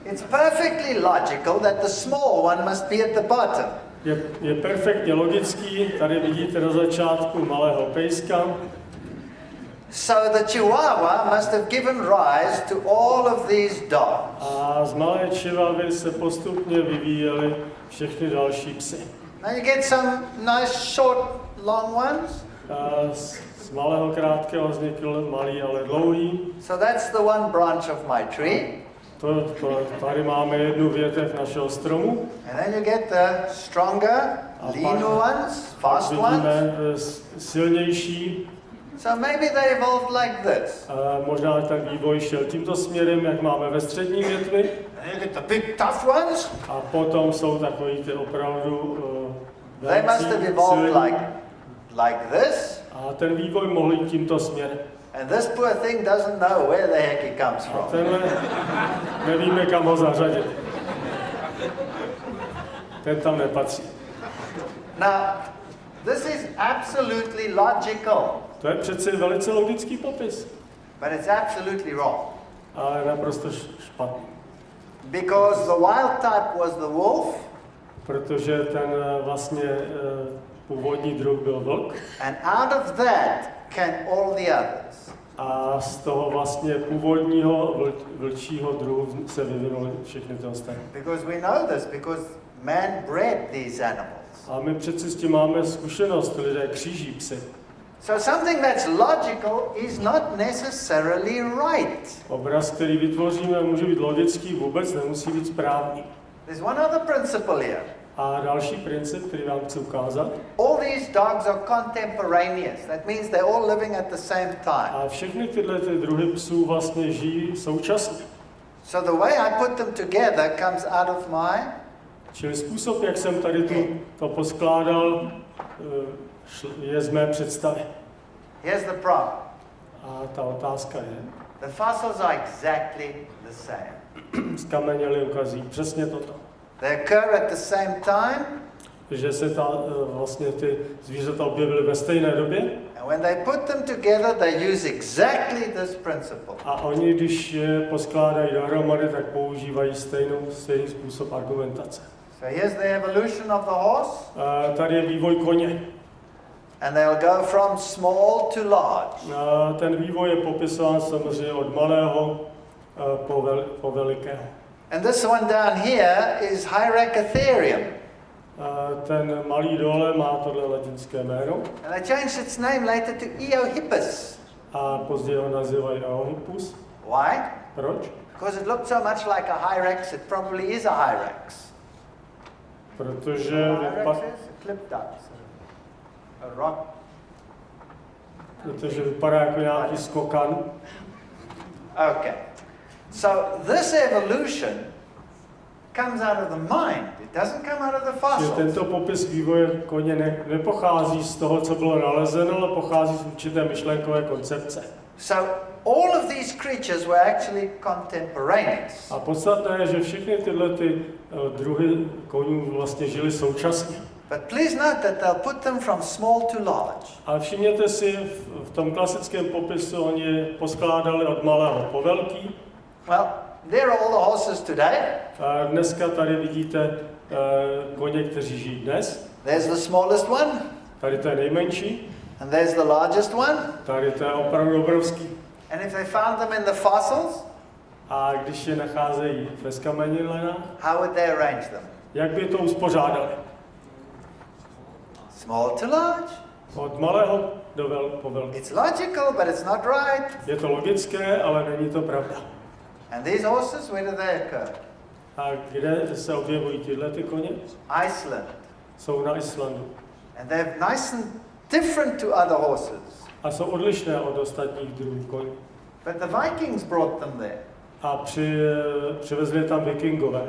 Speaker 1: It's perfectly logical that the small one must be at the bottom.
Speaker 2: Je perfektně logický, tady vidíte na začátku malého pejska.
Speaker 1: So the Chihuahua must have given rise to all of these dogs.
Speaker 2: A z malé čivavy se postupně vyvíjely všechny další psy.
Speaker 1: Now you get some nice short, long ones.
Speaker 2: Z malého krátkého vznikl malý, ale dlouhý.
Speaker 1: So that's the one branch of my tree.
Speaker 2: Tady máme jednu větev našeho stromu.
Speaker 1: And then you get the stronger, leaner ones, fast ones.
Speaker 2: Silnější.
Speaker 1: So maybe they evolved like this.
Speaker 2: Možná ten vývoj šel tímto směrem, jak máme ve střední větvi.
Speaker 1: And you get the big tough ones.
Speaker 2: A potom jsou takový ty opravdu
Speaker 1: They must have evolved like this.
Speaker 2: A ten vývoj mohl jít tímto směrem.
Speaker 1: And this poor thing doesn't know where the heck he comes from.
Speaker 2: A tenhle nevíme, kam ho zařadit. Ten tam nepatří.
Speaker 1: Now, this is absolutely logical.
Speaker 2: To je přeci velice logický popis.
Speaker 1: But it's absolutely wrong.
Speaker 2: Ale naprosto špatný.
Speaker 1: Because the wild type was the wolf.
Speaker 2: Protože ten vlastně původní druh byl vlk.
Speaker 1: And out of that came all the others.
Speaker 2: A z toho vlastně původního vlčího druhu se vyvinuly všechny ty ostatní.
Speaker 1: Because we know this, because man bred these animals.
Speaker 2: A my přeci s tím máme zkušenost, lidé kříží psy.
Speaker 1: So something that's logical is not necessarily right.
Speaker 2: Obraz, který vytvoříme, může být logický, vůbec nemusí být správný.
Speaker 1: There's one other principle here.
Speaker 2: A další princip, který vám chci ukázat.
Speaker 1: All these dogs are contemporaneous. That means they're all living at the same time.
Speaker 2: A všechny tyhle ty druhy psů vlastně žijí současně.
Speaker 1: So the way I put them together comes out of my...
Speaker 2: Čili způsob, jak jsem tady to poskládal, je z mé představy.
Speaker 1: Here's the problem.
Speaker 2: A ta otázka je,
Speaker 1: the fossils are exactly the same.
Speaker 2: Skameněli ukazují přesně toto.
Speaker 1: They occur at the same time.
Speaker 2: Že se vlastně ty zvířata objevily ve stejné době.
Speaker 1: And when they put them together, they use exactly this principle.
Speaker 2: A oni, když je poskládají dohromady, tak používají stejný způsob argumentace.
Speaker 1: So here's the evolution of the horse.
Speaker 2: Tady je vývoj koně.
Speaker 1: And they'll go from small to large.
Speaker 2: Ten vývoj je popisován samozřejmě od malého po velikého.
Speaker 1: And this one down here is Hyracotherium.
Speaker 2: Ten malý dole má tohle latinské jméno.
Speaker 1: And they changed its name later to Eohippus.
Speaker 2: A později ho nazývají Eohippus.
Speaker 1: Why?
Speaker 2: Proč?
Speaker 1: Because it looked so much like a Hyrax, it probably is a Hyrax.
Speaker 2: Protože vypadá jako nějaký skokan.
Speaker 1: Okay. So this evolution comes out of the mind. It doesn't come out of the fossils.
Speaker 2: Tento popis vývoje koně nepochází z toho, co bylo nalezeno, ale pochází z určité myšlenkové koncepce.
Speaker 1: So all of these creatures were actually contemporaneous.
Speaker 2: A podstatné je, že všechny tyhle druhy konů vlastně žili současně.
Speaker 1: But please note that they'll put them from small to large.
Speaker 2: Ale všimněte si, v tom klasickém popisu oni je poskládali od malého po velký.
Speaker 1: Well, there are all the horses today.
Speaker 2: A dneska tady vidíte koně, kteří žijí dnes.
Speaker 1: There's the smallest one.
Speaker 2: Tady to je nejmenší.
Speaker 1: And there's the largest one.
Speaker 2: Tady to je opravdu obrovský.
Speaker 1: And if they found them in the fossils,
Speaker 2: a když je nacházejí ve skamenělinách,
Speaker 1: how would they arrange them?
Speaker 2: Jak by to uspořádali?
Speaker 1: Small to large.
Speaker 2: Od malého po velký.
Speaker 1: It's logical, but it's not right.
Speaker 2: Je to logické, ale není to pravda.
Speaker 1: And these horses, where do they occur?
Speaker 2: A kde se objevují tyhle ty koně?
Speaker 1: Iceland.
Speaker 2: Jsou na Islandu.
Speaker 1: And they're nice and different to other horses.
Speaker 2: A jsou odlišné od ostatních druhů koní.
Speaker 1: But the Vikings brought them there.
Speaker 2: A přivezli tam Vikingové.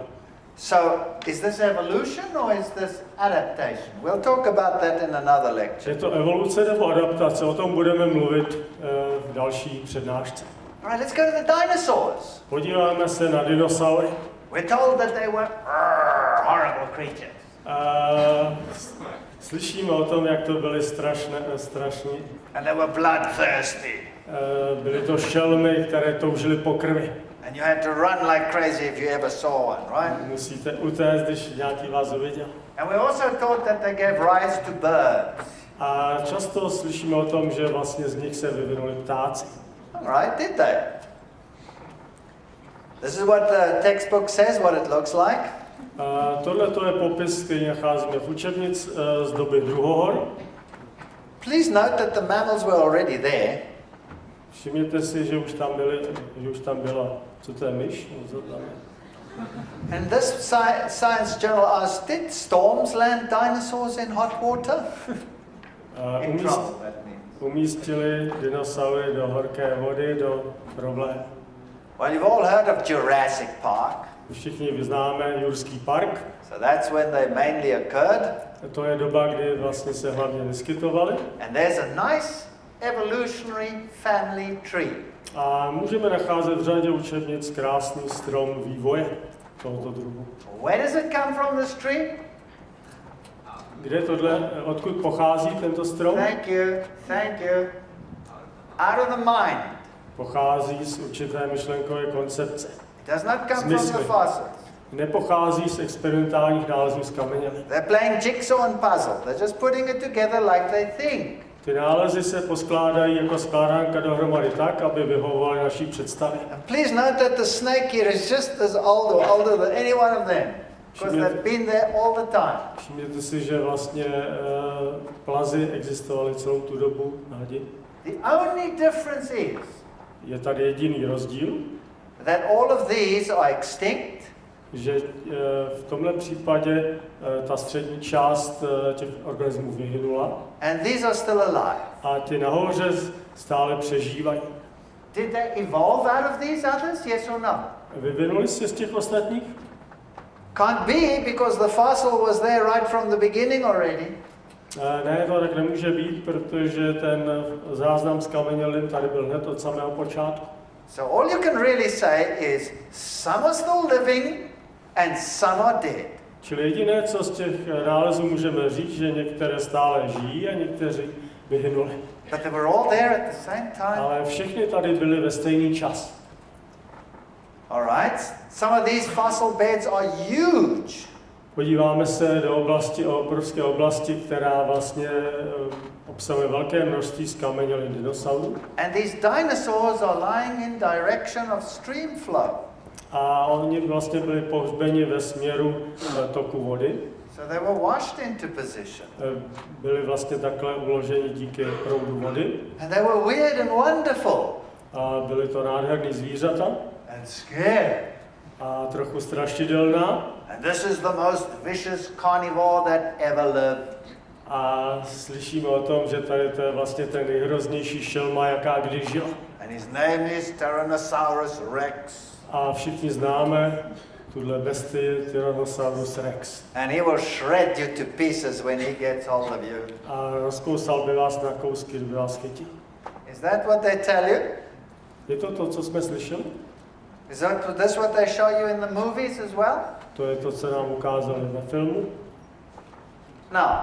Speaker 1: So, is this evolution or is this adaptation? We'll talk about that in another lecture.
Speaker 2: Je to evoluce nebo adaptace? O tom budeme mluvit v další přednášce.
Speaker 1: All right, let's go to the dinosaurs.
Speaker 2: Podíváme se na dinosaury.
Speaker 1: We're told that they were horrible creatures.
Speaker 2: Slyšíme o tom, jak to byly strašní.
Speaker 1: And they were bloodthirsty.
Speaker 2: Byly to šelmy, které toužily po krvi.
Speaker 1: And you had to run like crazy if you ever saw one, right?
Speaker 2: Musíte utéct, když nějaký vás uviděl.
Speaker 1: And we also thought that they gave rise to birds.
Speaker 2: A často slyšíme o tom, že vlastně z nich se vyvinuli ptáci.
Speaker 1: All right, did they? This is what the textbook says, what it looks like.
Speaker 2: Tohle to je popis, který nacházíme v učebnic z doby druhohor.
Speaker 1: Please note that the mammals were already there.
Speaker 2: Všimněte si, že už tam byla, co to je myš?
Speaker 1: And this science journal asked, did storms land dinosaurs in hot water? In trouble, that means.
Speaker 2: Umístili dinosaury do horké vody, do problémů.
Speaker 1: Well, you've all heard of Jurassic Park.
Speaker 2: Všichni vyznáme Jurský park.
Speaker 1: So that's when they mainly occurred.
Speaker 2: To je doba, kdy vlastně se hlavně vyskytovaly.
Speaker 1: And there's a nice evolutionary family tree.
Speaker 2: A můžeme nacházet v řadě učebnic krásný strom vývoje tohoto druhu.
Speaker 1: Where does it come from, this tree?
Speaker 2: Odkud pochází tento strom?
Speaker 1: Thank you. Out of the mind.
Speaker 2: Pochází z určité myšlenkové koncepce.
Speaker 1: It does not come from the fossils.
Speaker 2: Nepochází z experimentálních nálezů z kameněmi.
Speaker 1: They're playing jigsaw and puzzle. They're just putting it together like they think.
Speaker 2: Ty nálezy se poskládají jako skládánka dohromady tak, aby vyhovovaly naší představě.
Speaker 1: And please note that the snake here is just as old or older than any one of them. Because they've been there all the time.
Speaker 2: Všimněte si, že vlastně plazy existovaly celou tu dobu na hadi.
Speaker 1: The only difference is
Speaker 2: Je tady jediný rozdíl,
Speaker 1: that all of these are extinct,
Speaker 2: že v tomhle případě ta střední část těch organismů vyhynula
Speaker 1: and these are still alive.
Speaker 2: a ty nahoře stále přežívají.
Speaker 1: Did they evolve out of these others? Yes or no?
Speaker 2: Vyvinuli se z těch ostatních?
Speaker 1: Can't be, because the fossil was there right from the beginning already.
Speaker 2: Ne, to tak nemůže být, protože ten záznam z kamenělin tady byl hned od samého počátku.
Speaker 1: So all you can really say is some are still living and some are dead.
Speaker 2: Čili jediné, co z těch nálezů můžeme říct, že některé stále žijí a někteří vyhynuli.
Speaker 1: But they were all there at the same time.
Speaker 2: Ale všechny tady byly ve stejný čas.
Speaker 1: All right. Some of these fossil beds are huge.
Speaker 2: Podíváme se do obrovské oblasti, která vlastně obsahuje velké množství zkamenělin dinosaurů.
Speaker 1: And these dinosaurs are lying in direction of stream flow.
Speaker 2: A oni vlastně byli pohřbeni ve směru toku vody.
Speaker 1: So they were washed into position.
Speaker 2: Byli vlastně takhle uloženi díky proudu vody.
Speaker 1: And they were weird and wonderful.
Speaker 2: A byly to nádherný zvířata.
Speaker 1: And scary.
Speaker 2: A trochu strašidelná.
Speaker 1: And this is the most vicious carnivore that ever lived.
Speaker 2: A slyšíme o tom, že tady to je vlastně ten nejhroznější šelma, jaká kdy žila.
Speaker 1: And his name is Tyrannosaurus Rex.
Speaker 2: A všichni známe tuhle bestii Tyrannosaurus Rex.
Speaker 1: And he will shred you to pieces when he gets hold of you.
Speaker 2: A rozkousal by vás na kousky, kdyby vás chytil.
Speaker 1: Is that what they tell you?
Speaker 2: Je to to, co jsme slyšeli?
Speaker 1: Is this what they show you in the movies as well?
Speaker 2: To je to, co nám ukázali ve filmu.
Speaker 1: Now,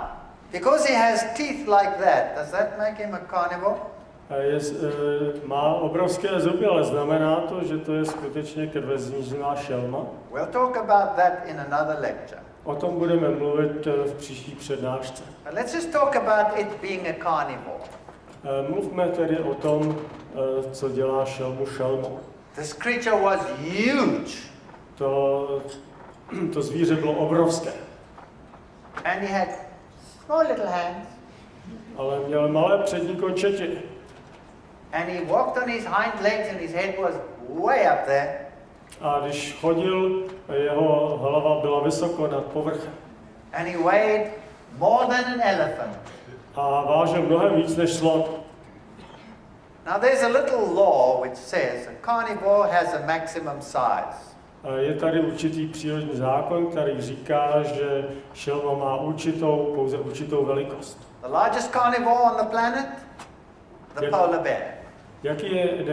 Speaker 1: because he has teeth like that, does that make him a carnivore?
Speaker 2: Má obrovské zuby, ale znamená to, že to je skutečně krveznížná šelma?
Speaker 1: We'll talk about that in another lecture.
Speaker 2: O tom budeme mluvit v příští přednášce.
Speaker 1: But let's just talk about it being a carnivore.
Speaker 2: Mluvme tedy o tom, co dělá šelmu šelmou.
Speaker 1: This creature was huge.
Speaker 2: To zvíře bylo obrovské.
Speaker 1: And he had small little hands.
Speaker 2: Ale měl malé přední končetiny.
Speaker 1: And he walked on his hind legs and his head was way up there.
Speaker 2: A když chodil, jeho hlava byla vysoko nad povrchem.
Speaker 1: And he weighed more than an elephant.
Speaker 2: A vážil mnohem víc než slon.
Speaker 1: Now there's a little law which says a carnivore has a maximum size.
Speaker 2: Je tady určitý přírodní zákon, který říká, že šelma má pouze určitou velikost.
Speaker 1: The largest carnivore on the planet? The polar bear.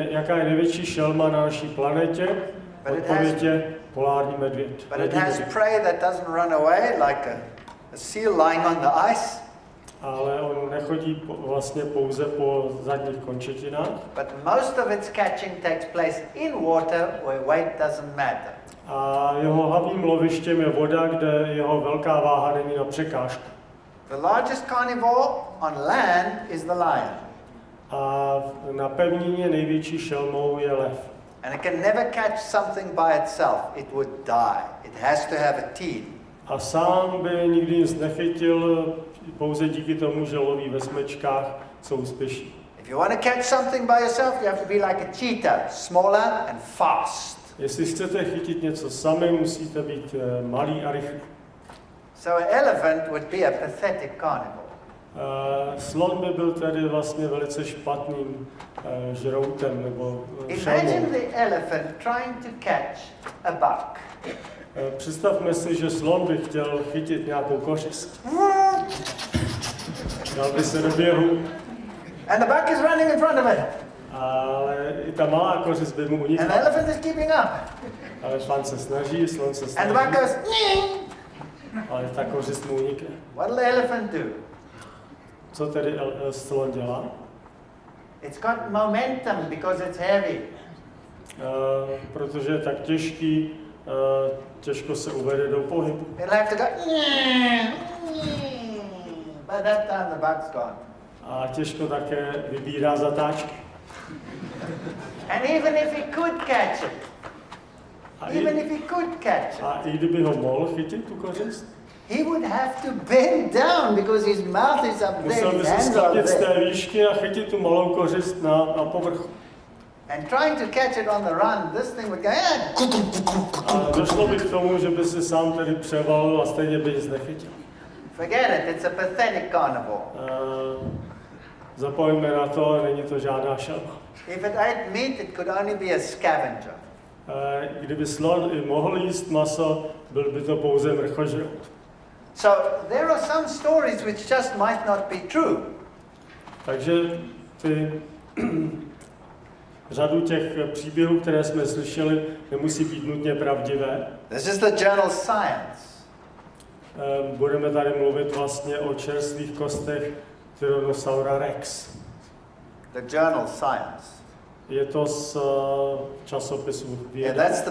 Speaker 2: Jaká je největší šelma na naší planetě? Odpověď je polární medvěd.
Speaker 1: But it has prey that doesn't run away like a seal lying on the ice.
Speaker 2: Ale on nechodí vlastně pouze po zadních končetinách.
Speaker 1: But most of its catching takes place in water where weight doesn't matter.
Speaker 2: A jeho hlavním lovištěm je voda, kde jeho velká váha není na překážku.
Speaker 1: The largest carnivore on land is the lion.
Speaker 2: A na pevnině největší šelmou je lev.
Speaker 1: And it can never catch something by itself. It would die. It has to have a team.
Speaker 2: A sám by nikdy nic nechytil, pouze díky tomu, že loví ve smečkách, jsou úspěšní.
Speaker 1: If you want to catch something by yourself, you have to be like a cheetah, smaller and fast.
Speaker 2: Jestli chcete chytit něco sami, musíte být malý a rychlý.
Speaker 1: So an elephant would be a pathetic carnivore.
Speaker 2: Slon by byl tedy vlastně velice špatným žroutem nebo šelmou.
Speaker 1: Imagine the elephant trying to catch a buck.
Speaker 2: Představme si, že slon by chtěl chytit nějakou kořist. Dal by se do běhu.
Speaker 1: And the buck is running in front of it.
Speaker 2: Ale i ta malá kořist by mu unikla.
Speaker 1: And the elephant is keeping up.
Speaker 2: Ale slon se snaží.
Speaker 1: And the buck goes,
Speaker 2: ale ta kořist mu unikne.
Speaker 1: what will the elephant do?
Speaker 2: Co tedy slon dělá?
Speaker 1: It's got momentum because it's heavy.
Speaker 2: Protože je tak těžký, těžko se uvede do pohybu.
Speaker 1: It'll have to go, by that time the buck's gone.
Speaker 2: A těžko také vybírá zatáčky.
Speaker 1: And even if he could catch it,
Speaker 2: a i kdyby ho mohl chytit, tu kořist,
Speaker 1: he would have to bend down because his mouth is up there,
Speaker 2: musel by
Speaker 1: his
Speaker 2: se
Speaker 1: hands are
Speaker 2: sklonit z té
Speaker 1: there.
Speaker 2: výšky a chytit tu malou kořist na povrchu.
Speaker 1: And trying to catch it on the run, this thing would go,
Speaker 2: A došlo by k tomu, že by se sám tedy převalil a stejně by nic nechytil.
Speaker 1: forget it, it's a pathetic carnivore.
Speaker 2: Zapomeňme na to, není to žádná šelma.
Speaker 1: If it ate meat, it could only be a scavenger.
Speaker 2: Kdyby slon i mohl jíst maso, byl by to pouze mrchožrout.
Speaker 1: So there are some stories which just might not be true.
Speaker 2: Takže řadu těch příběhů, které jsme slyšeli, nemusí být nutně pravdivé.
Speaker 1: This is the journal Science.
Speaker 2: Budeme tady mluvit vlastně o čerstvých kostech Tyrannosaura Rex.
Speaker 1: The journal Science.
Speaker 2: Je to z časopisu
Speaker 1: Yeah,
Speaker 2: Věda.
Speaker 1: that's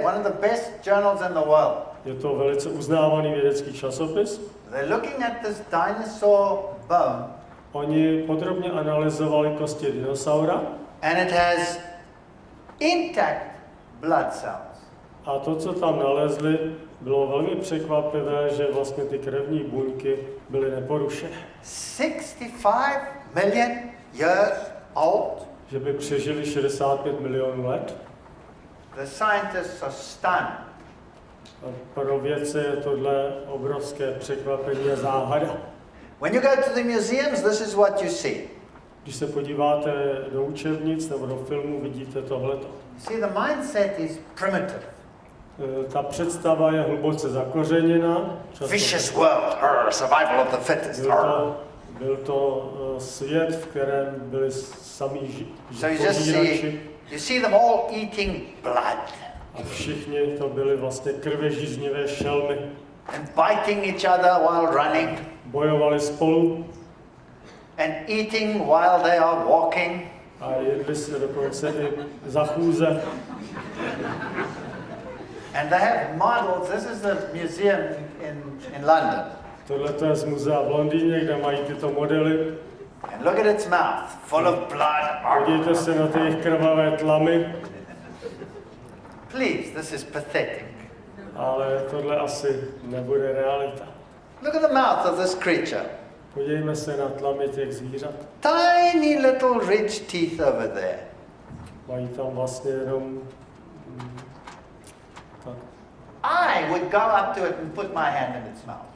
Speaker 1: one of the best journals in the world.
Speaker 2: Je to velice uznávaný vědecký časopis.
Speaker 1: They're looking at this dinosaur bone.
Speaker 2: Oni podrobně analyzovali kosti dinosaura.
Speaker 1: And it has intact blood cells.
Speaker 2: A to, co tam nalezli, bylo velmi překvapivé, že vlastně ty krevní buňky byly neporušené.
Speaker 1: 65 million years old.
Speaker 2: Že by přežili 65 milionů let.
Speaker 1: The scientists are stunned.
Speaker 2: A pro vědce je tohle obrovské překvapení a záhada.
Speaker 1: When you go to the museums, this is what you see.
Speaker 2: Když se podíváte do učebnic nebo do filmu, vidíte tohleto.
Speaker 1: See, the mindset is primitive.
Speaker 2: Ta představa je hluboce zakořeněna.
Speaker 1: Vicious world, survival of the fittest.
Speaker 2: Byl to svět, v kterém byli samí
Speaker 1: So you see them all eating blood.
Speaker 2: A všichni to byli vlastně krvežíznivé šelmy.
Speaker 1: And biting each other while running.
Speaker 2: Bojovali spolu.
Speaker 1: And eating while they are walking.
Speaker 2: A jedli se dokonce i za chůze.
Speaker 1: And they have models. This is the museum in London.
Speaker 2: Tohle je z muzea v Londýně, kde mají tyto modely.
Speaker 1: And look at its mouth, full of blood.
Speaker 2: Podívejte se na ty jejich krvavé tlamy.
Speaker 1: Please, this is pathetic.
Speaker 2: Ale tohle asi nebude realita.
Speaker 1: Look at the mouth of this creature.
Speaker 2: Podívejme se na tlamy těch zvířat.
Speaker 1: Tiny little ridge teeth over there.
Speaker 2: Mají tam vlastně jenom tak.
Speaker 1: I would go up to it and put my hand in its mouth.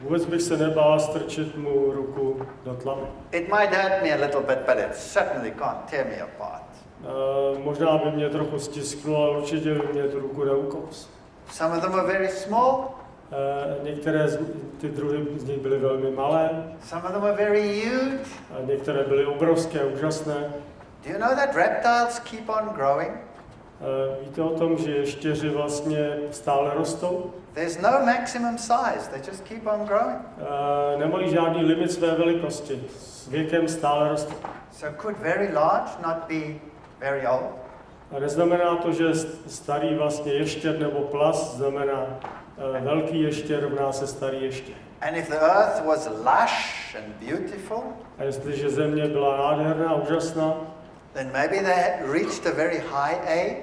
Speaker 2: Vůbec bych se nebál strčit mu ruku do tlamy.
Speaker 1: It might hurt me a little bit, but it certainly can't tear me apart.
Speaker 2: Možná by mě trochu stisknul, ale určitě by mě tu ruku neukous.
Speaker 1: Some of them are very small.
Speaker 2: Některé ty druhy z nich byly velmi malé.
Speaker 1: Some of them are very huge.
Speaker 2: A některé byly obrovské, úžasné.
Speaker 1: Do you know that reptiles keep on growing?
Speaker 2: Víte o tom, že ještěři vlastně stále rostou?
Speaker 1: There's no maximum size, they just keep on growing.
Speaker 2: Nemají žádný limit své velikosti, s věkem stále rostou.
Speaker 1: So could very large not be very old?
Speaker 2: A neznamená to, že starý vlastně ještěr nebo plas znamená velký ještěr rovná se starý ještěr.
Speaker 1: And if the earth was lush and beautiful,
Speaker 2: a jestliže země byla nádherná, úžasná,
Speaker 1: then maybe they had reached a very high age.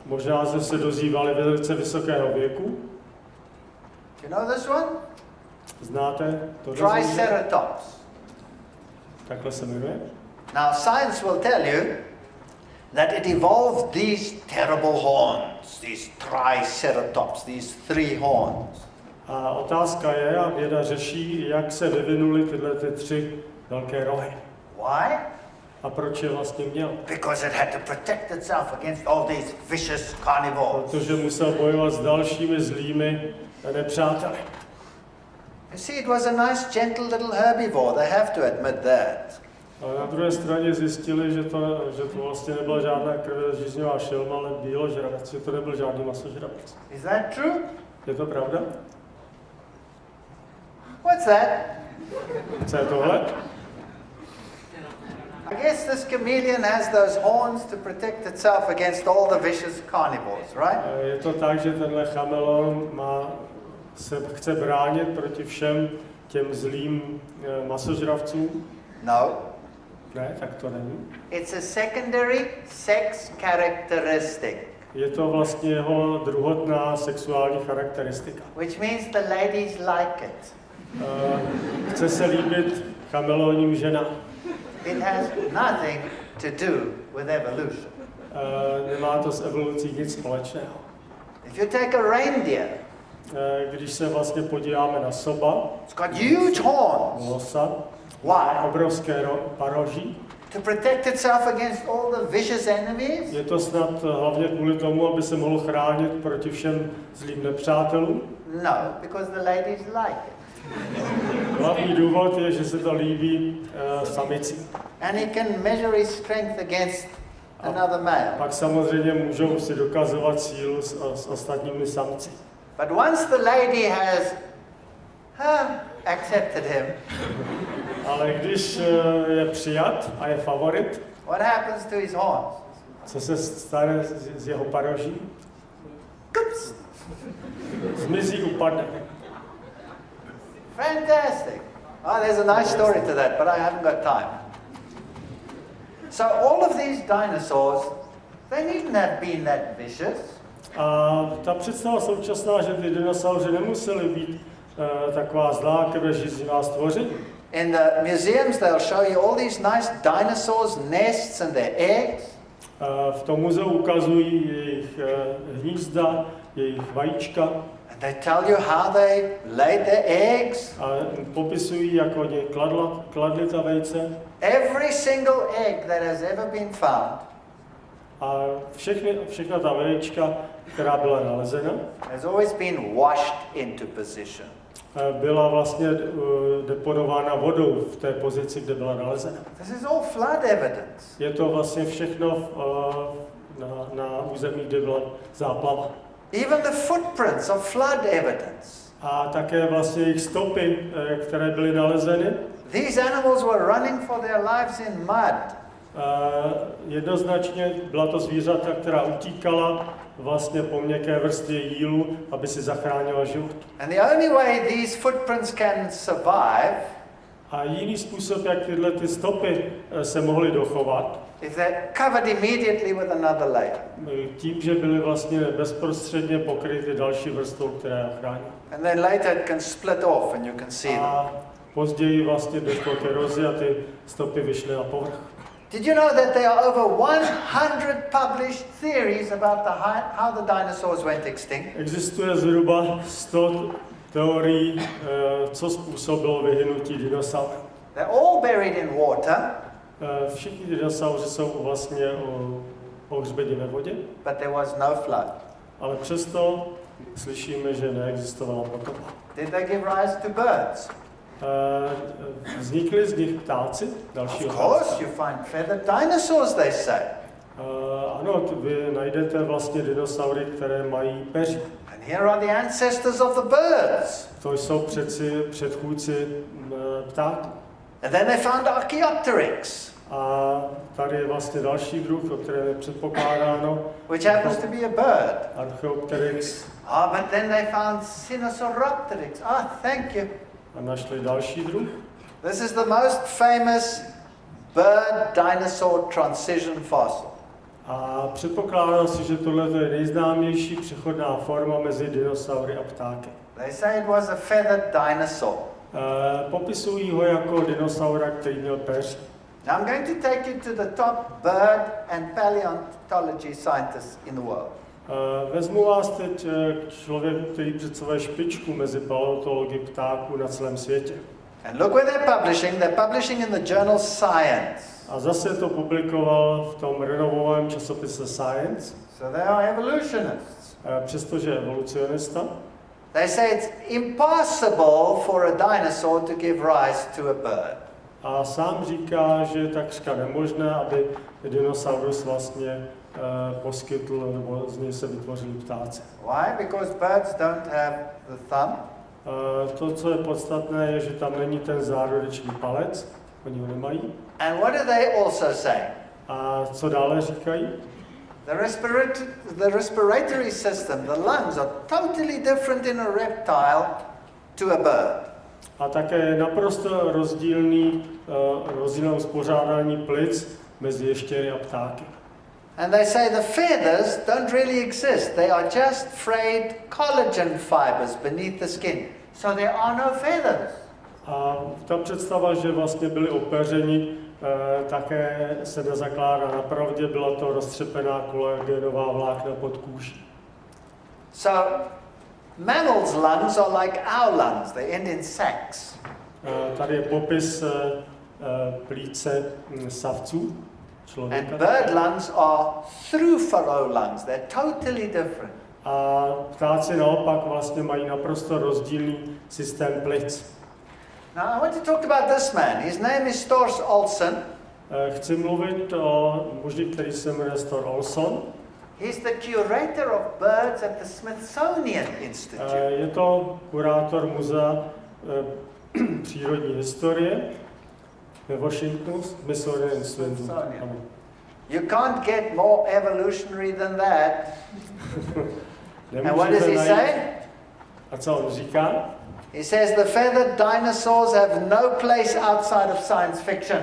Speaker 2: Možná se dozývali velice vysokého věku.
Speaker 1: Do you know this one?
Speaker 2: Znáte to?
Speaker 1: Triceratops.
Speaker 2: Takhle se jmenuje.
Speaker 1: Now science will tell you that it evolved these terrible horns, these triceratops, these 3 horns.
Speaker 2: A otázka je, a věda řeší, jak se vyvinuly tyhle 3 velké rohy.
Speaker 1: Why?
Speaker 2: A proč je vlastně měl?
Speaker 1: Because it had to protect itself against all these vicious carnivores.
Speaker 2: Protože musel bojovat s dalšími zlými nepřáteli.
Speaker 1: You see, it was a nice, gentle little herbivore. They have to admit that.
Speaker 2: A na druhé straně zjistili, že to vlastně nebyla žádná krvežízňová šelma, ale bíložravec, že to nebyl žádný masožravec.
Speaker 1: Is that true?
Speaker 2: Je to pravda?
Speaker 1: What's that?
Speaker 2: Co je tohle?
Speaker 1: I guess this chameleon has those horns to protect itself against all the vicious carnivores, right?
Speaker 2: Je to tak, že tenhle chameleon chce bránit proti všem těm zlým masožravcům?
Speaker 1: No.
Speaker 2: Ne, tak to není.
Speaker 1: It's a secondary sex characteristic.
Speaker 2: Je to vlastně jeho druhotná sexuální charakteristika.
Speaker 1: Which means the ladies like it.
Speaker 2: Chce se líbit chameleonním ženám.
Speaker 1: It has nothing to do with evolution.
Speaker 2: Nemá to s evolucí nic společného.
Speaker 1: If you take a reindeer,
Speaker 2: když se vlastně podíváme na soba,
Speaker 1: it's got huge horns.
Speaker 2: Losa,
Speaker 1: Why?
Speaker 2: obrovské paroží.
Speaker 1: To protect itself against all the vicious enemies?
Speaker 2: Je to snad hlavně kvůli tomu, aby se mohl chránit proti všem zlým nepřátelům?
Speaker 1: No, because the ladies like it.
Speaker 2: Hlavní důvod je, že se to líbí samici.
Speaker 1: And he can measure his strength against another male.
Speaker 2: Pak samozřejmě můžou si dokazovat sílu s ostatními samci.
Speaker 1: But once the lady has accepted him,
Speaker 2: Ale když je přijat a je favorit,
Speaker 1: what happens to his horns?
Speaker 2: co se stane z jeho paroží?
Speaker 1: Kups!
Speaker 2: Zmizí, upadne.
Speaker 1: Fantastic. Oh, there's a nice story to that, but I haven't got time. So all of these dinosaurs, they needn't have been that vicious.
Speaker 2: A ta představa současná, že ty dinosauři nemuseli být taková zlá krvežíznivá stvoření.
Speaker 1: In the museums, they'll show you all these nice dinosaurs' nests and their eggs.
Speaker 2: V tom muzeu ukazují jejich hnízda, jejich vajíčka.
Speaker 1: And they tell you how they laid their eggs.
Speaker 2: A popisují, jak oni kladli ta vejce.
Speaker 1: Every single egg that has ever been found
Speaker 2: A všechna ta vajíčka, která byla nalezena,
Speaker 1: has always been washed into position.
Speaker 2: byla vlastně deponována vodou v té pozici, kde byla nalezena.
Speaker 1: This is all flood evidence.
Speaker 2: Je to vlastně všechno na území, kde byla záplava.
Speaker 1: Even the footprints of flood evidence.
Speaker 2: A také vlastně jejich stopy, které byly nalezeny.
Speaker 1: These animals were running for their lives in mud.
Speaker 2: Jednoznačně byla to zvířata, která utíkala vlastně po měkké vrstvě jílu, aby si zachránila život.
Speaker 1: And the only way these footprints can survive,
Speaker 2: a jiný způsob, jak tyhle ty stopy se mohly dochovat,
Speaker 1: if they're covered immediately with another layer.
Speaker 2: Tím, že byly vlastně bezprostředně pokryty další vrstvou, která je ochránila.
Speaker 1: And then later it can split off and you can see them.
Speaker 2: A později vlastně došlo k erozi a ty stopy vyšly na povrch.
Speaker 1: Did you know that there are over 100 published theories about how the dinosaurs went extinct?
Speaker 2: Existuje zhruba 100 teorií, co způsobilo vyhynutí dinosaurů.
Speaker 1: They're all buried in water.
Speaker 2: Všichni dinosauři jsou vlastně pohřbeni ve vodě,
Speaker 1: but there was no flood.
Speaker 2: ale přesto slyšíme, že neexistovala potopa.
Speaker 1: Did they give rise to birds?
Speaker 2: Vznikly z nich ptáci? Další
Speaker 1: Of
Speaker 2: otázka.
Speaker 1: course, you find feathered dinosaurs, they say.
Speaker 2: Ano, vy najdete vlastně dinosaury, které mají peří.
Speaker 1: And here are the ancestors of the birds.
Speaker 2: To jsou přeci předchůdci ptáků.
Speaker 1: And then they found Archaeopteryx,
Speaker 2: A tady je vlastně další druh, o kterém je předpokládáno,
Speaker 1: which happens to be a bird.
Speaker 2: Archaeopteryx.
Speaker 1: But then they found Sinosauropteryx. Thank you.
Speaker 2: A našli další druh.
Speaker 1: This is the most famous bird-dinosaur transition fossil.
Speaker 2: A předpokládá se, že tohle je nejznámější přechodná forma mezi dinosaury a ptáky.
Speaker 1: They say it was a feathered dinosaur.
Speaker 2: Popisují ho jako dinosaura, který měl peří.
Speaker 1: Now I'm going to take you to the top bird and paleontology scientists in the world.
Speaker 2: Vezmu vás teď k člověku, který představuje špičku mezi paleontology ptáků na celém světě.
Speaker 1: And look where they're publishing. They're publishing in the journal Science.
Speaker 2: A zase to publikoval v tom renovovaném časopise Science.
Speaker 1: So they are evolutionists.
Speaker 2: Přestože je evolucionista.
Speaker 1: They say it's impossible for a dinosaur to give rise to a bird.
Speaker 2: A sám říká, že je takřka nemožné, aby dinosaurus vlastně poskytl, nebo z něj se vytvořili ptáci.
Speaker 1: Why? Because birds don't have the thumb.
Speaker 2: To, co je podstatné, je, že tam není ten zárodečný palec, oni ho nemají.
Speaker 1: And what do they also say?
Speaker 2: A co dále říkají?
Speaker 1: The respiratory system, the lungs, are totally different in a reptile to a bird.
Speaker 2: A také je naprosto rozdílné uspořádání plic mezi ještěry a ptáky.
Speaker 1: And they say the feathers don't really exist. They are just frayed collagen fibers beneath the skin. So there are no feathers.
Speaker 2: A ta představa, že vlastně byli opeřeni, také se nezakládá na pravdě, byla to roztřepená kolagenová vlákna pod kůží.
Speaker 1: So mammals' lungs are like our lungs. They end in sacs.
Speaker 2: Tady je popis plíce savců člověka.
Speaker 1: And bird lungs are through furrow lungs. They're totally different.
Speaker 2: A ptáci naopak vlastně mají naprosto rozdílný systém plic.
Speaker 1: Now I want to talk about this man. His name is Stors Olsen.
Speaker 2: Chci mluvit o muži, který se jmenuje Stor Olson.
Speaker 1: He's the curator of birds at the Smithsonian Institute.
Speaker 2: Je to kurátor muzea přírodní historie ve Washingtonu, Smithsonian Institute.
Speaker 1: You can't get more evolutionary than that. And what does he say?
Speaker 2: A co on říká?
Speaker 1: He says the feathered dinosaurs have no place outside of science fiction.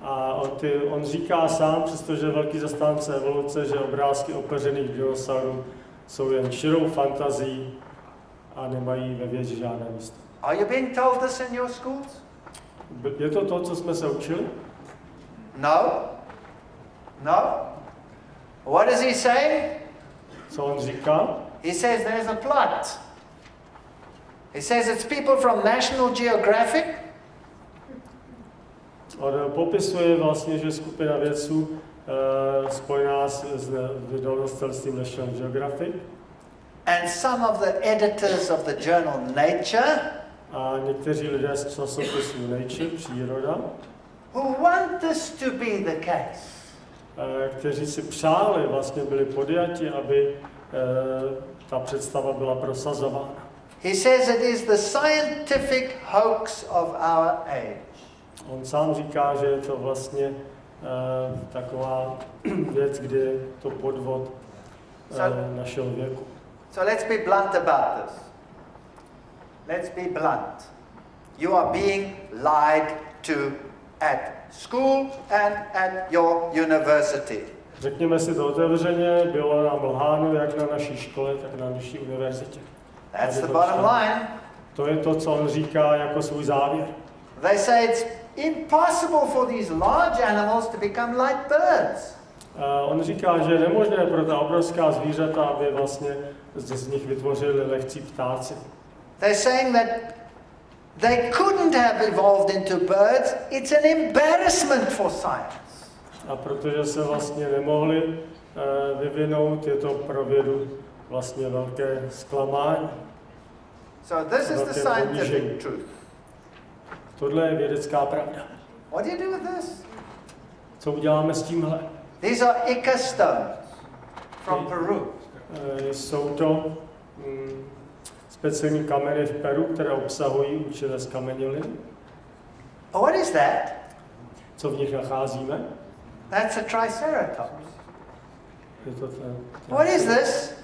Speaker 2: A on říká sám, přestože je velký zastánce evoluce, že obrázky opeřených dinosaurů jsou jen širou fantazií a nemají ve vědě žádné místo.
Speaker 1: Are you being told this in your schools?
Speaker 2: Je to to, co jsme se učili?
Speaker 1: No. No. What does he say?
Speaker 2: Co on říká?
Speaker 1: He says there's a plot. He says it's people from National Geographic.
Speaker 2: On popisuje vlastně, že skupina vědců spojená s vydavatelstvím National Geographic.
Speaker 1: And some of the editors of the journal Nature.
Speaker 2: A někteří lidé z časopisu Nature, příroda.
Speaker 1: Who want this to be the case.
Speaker 2: Kteří si přáli, vlastně byli podjati, aby ta představa byla prosazována.
Speaker 1: He says it is the scientific hoax of our age.
Speaker 2: On sám říká, že je to vlastně taková věc, kdy je to podvod našeho věku.
Speaker 1: So let's be blunt about this. Let's be blunt. You are being lied to at school and at your university.
Speaker 2: Řekněme si to otevřeně, bylo nám lháno jak na naší škole, tak na naší univerzitě.
Speaker 1: That's the bottom line.
Speaker 2: To je to, co on říká jako svůj závěr.
Speaker 1: They say it's impossible for these large animals to become like birds.
Speaker 2: On říká, že je nemožné pro ta obrovská zvířata, aby vlastně z nich vytvořili lehcí ptáci.
Speaker 1: They're saying that they couldn't have evolved into birds. It's an embarrassment for science.
Speaker 2: A protože se vlastně nemohli vyvinout, je to pro vědu vlastně velké zklamání.
Speaker 1: So this is the scientific truth.
Speaker 2: Tohle je vědecká pravda.
Speaker 1: What do you do with this?
Speaker 2: Co uděláme s tímhle?
Speaker 1: These are Ica stones from Peru.
Speaker 2: Jsou to speciální kameny v Peru, které obsahují určité zkameněliny.
Speaker 1: Oh, what is that?
Speaker 2: Co v nich nacházíme?
Speaker 1: That's a triceratops.
Speaker 2: Je to
Speaker 1: What is this?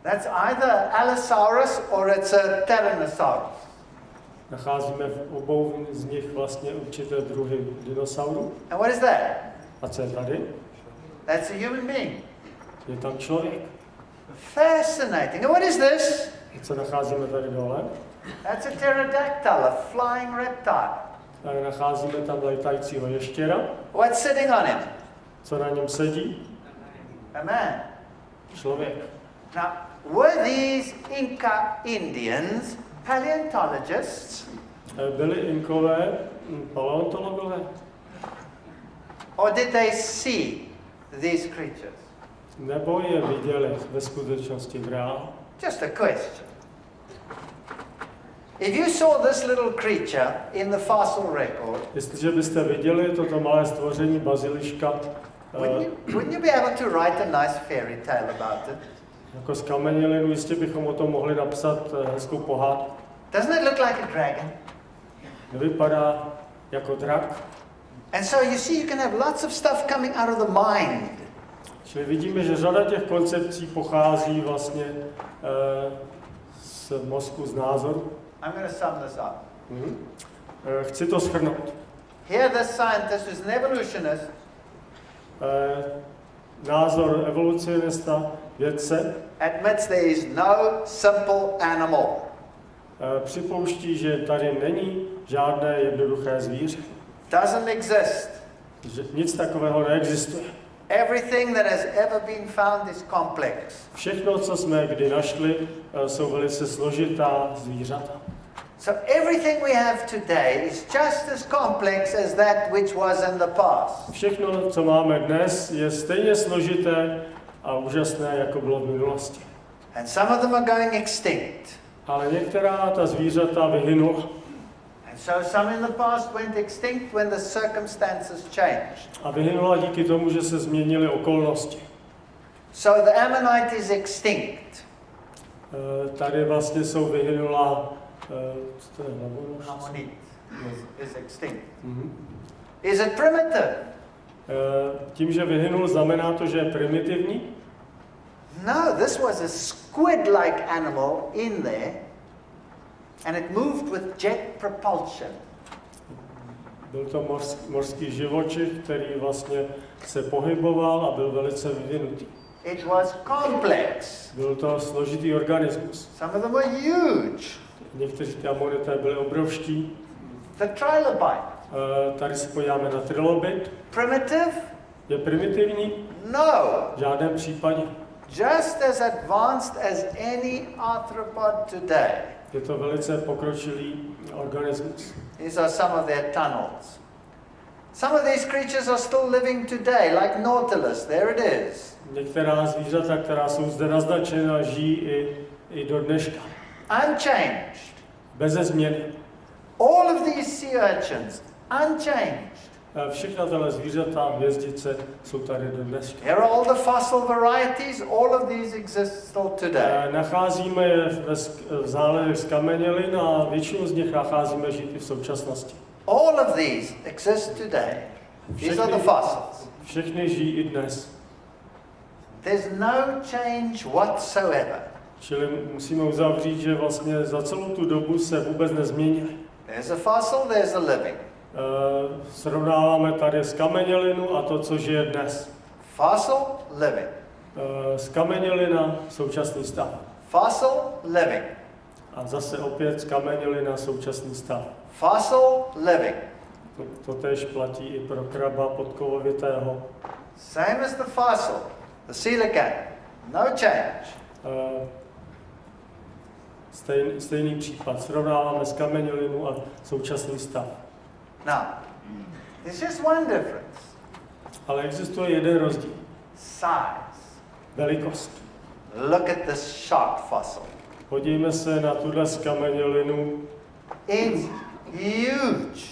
Speaker 1: That's either Allosaurus or it's a Tyrannosaurus.
Speaker 2: Nacházíme v obou z nich vlastně určité druhy dinosaurů.
Speaker 1: And what is that?
Speaker 2: A co je tady?
Speaker 1: That's a human being.
Speaker 2: Je tam člověk.
Speaker 1: Fascinating. And what is this?
Speaker 2: A co nacházíme tady dole?
Speaker 1: That's a pterodactyl, a flying reptile.
Speaker 2: A nacházíme tam létajícího ještěra.
Speaker 1: What's sitting on him?
Speaker 2: Co na něm sedí?
Speaker 1: A man.
Speaker 2: Člověk.
Speaker 1: Now, were these Inca Indians paleontologists?
Speaker 2: Byli Inkové paleontologové?
Speaker 1: Or did they see these creatures?
Speaker 2: Nebo je viděli ve skutečnosti v reálu?
Speaker 1: Just a question. If you saw this little creature in the fossil record,
Speaker 2: Jestliže byste viděli toto malé stvoření baziliška
Speaker 1: wouldn't you be able to write a nice fairy tale about it?
Speaker 2: jako z kamenělinu, jistě bychom o tom mohli napsat hezkou pohádku.
Speaker 1: Doesn't it look like a dragon?
Speaker 2: Nevypadá jako drak.
Speaker 1: And so you see, you can have lots of stuff coming out of the mind.
Speaker 2: Čili vidíme, že řada těch koncepcí pochází vlastně z mozku, z názoru.
Speaker 1: I'm going to sum this up.
Speaker 2: Chci to shrnout.
Speaker 1: Here this scientist who's an evolutionist
Speaker 2: Názor evolucionista, vědce,
Speaker 1: admits there is no simple animal.
Speaker 2: Připouští, že tady není žádné jednoduché zvíře.
Speaker 1: Doesn't exist.
Speaker 2: Že nic takového neexistuje.
Speaker 1: Everything that has ever been found is complex.
Speaker 2: Všechno, co jsme kdy našli, jsou velice složitá zvířata.
Speaker 1: So everything we have today is just as complex as that which was in the past.
Speaker 2: Všechno, co máme dnes, je stejně složité a úžasné, jako bylo v minulosti.
Speaker 1: And some of them are going extinct.
Speaker 2: Ale některá ta zvířata vyhynula.
Speaker 1: And so some in the past went extinct when the circumstances changed.
Speaker 2: A vyhynula díky tomu, že se změnily okolnosti.
Speaker 1: So the ammonite is extinct.
Speaker 2: Tady vlastně jsou vyhynula co to je,
Speaker 1: Ammonite is extinct.
Speaker 2: Mhm.
Speaker 1: Is it primitive?
Speaker 2: Tím, že vyhynul, znamená to, že je primitivní?
Speaker 1: No, this was a squid-like animal in there, and it moved with jet propulsion.
Speaker 2: Byl to morský živočich, který vlastně se pohyboval a byl velice vyvinutý.
Speaker 1: It was complex.
Speaker 2: Byl to složitý organismus.
Speaker 1: Some of them were huge.
Speaker 2: Někteří ty amonité byli obrovští.
Speaker 1: The trilobite.
Speaker 2: Tady se podíváme na trilobit.
Speaker 1: Primitive?
Speaker 2: Je primitivní?
Speaker 1: No.
Speaker 2: V žádném případě.
Speaker 1: Just as advanced as any arthropod today.
Speaker 2: Je to velice pokročilý organismus.
Speaker 1: These are some of their tunnels. Some of these creatures are still living today, like Nautilus. There it is.
Speaker 2: Některá zvířata, která jsou zde naznačena, žijí i do dneška.
Speaker 1: Unchanged.
Speaker 2: Beze změny.
Speaker 1: All of these sea urchins, unchanged.
Speaker 2: Všechna tato zvířata, hvězdice, jsou tady do dneška.
Speaker 1: Here are all the fossil varieties. All of these exist still today.
Speaker 2: Nacházíme je v zálezech z kamenělin a většinu z nich nacházíme žít i v současnosti.
Speaker 1: All of these exist today. These are the fossils.
Speaker 2: Všechny žijí i dnes.
Speaker 1: There's no change whatsoever.
Speaker 2: Čili musíme uzavřít, že vlastně za celou tu dobu se vůbec nezměnili.
Speaker 1: There's a fossil, there's a living.
Speaker 2: Srovnáváme tady zkamenělinu a to, co žije dnes.
Speaker 1: Fossil, living.
Speaker 2: Zkamenělina, současný stav.
Speaker 1: Fossil, living.
Speaker 2: A zase opět zkamenělina, současný stav.
Speaker 1: Fossil, living.
Speaker 2: To též platí i pro kraba podkovovitého.
Speaker 1: Same as the fossil, the coelacanth. No change.
Speaker 2: Stejný případ. Srovnáváme zkamenělinu a současný stav.
Speaker 1: Now, There's just one difference.
Speaker 2: Ale existuje jeden rozdíl.
Speaker 1: Size.
Speaker 2: Velikost.
Speaker 1: Look at this shark fossil.
Speaker 2: Podívejme se na tuhle skamenělinu.
Speaker 1: It's huge.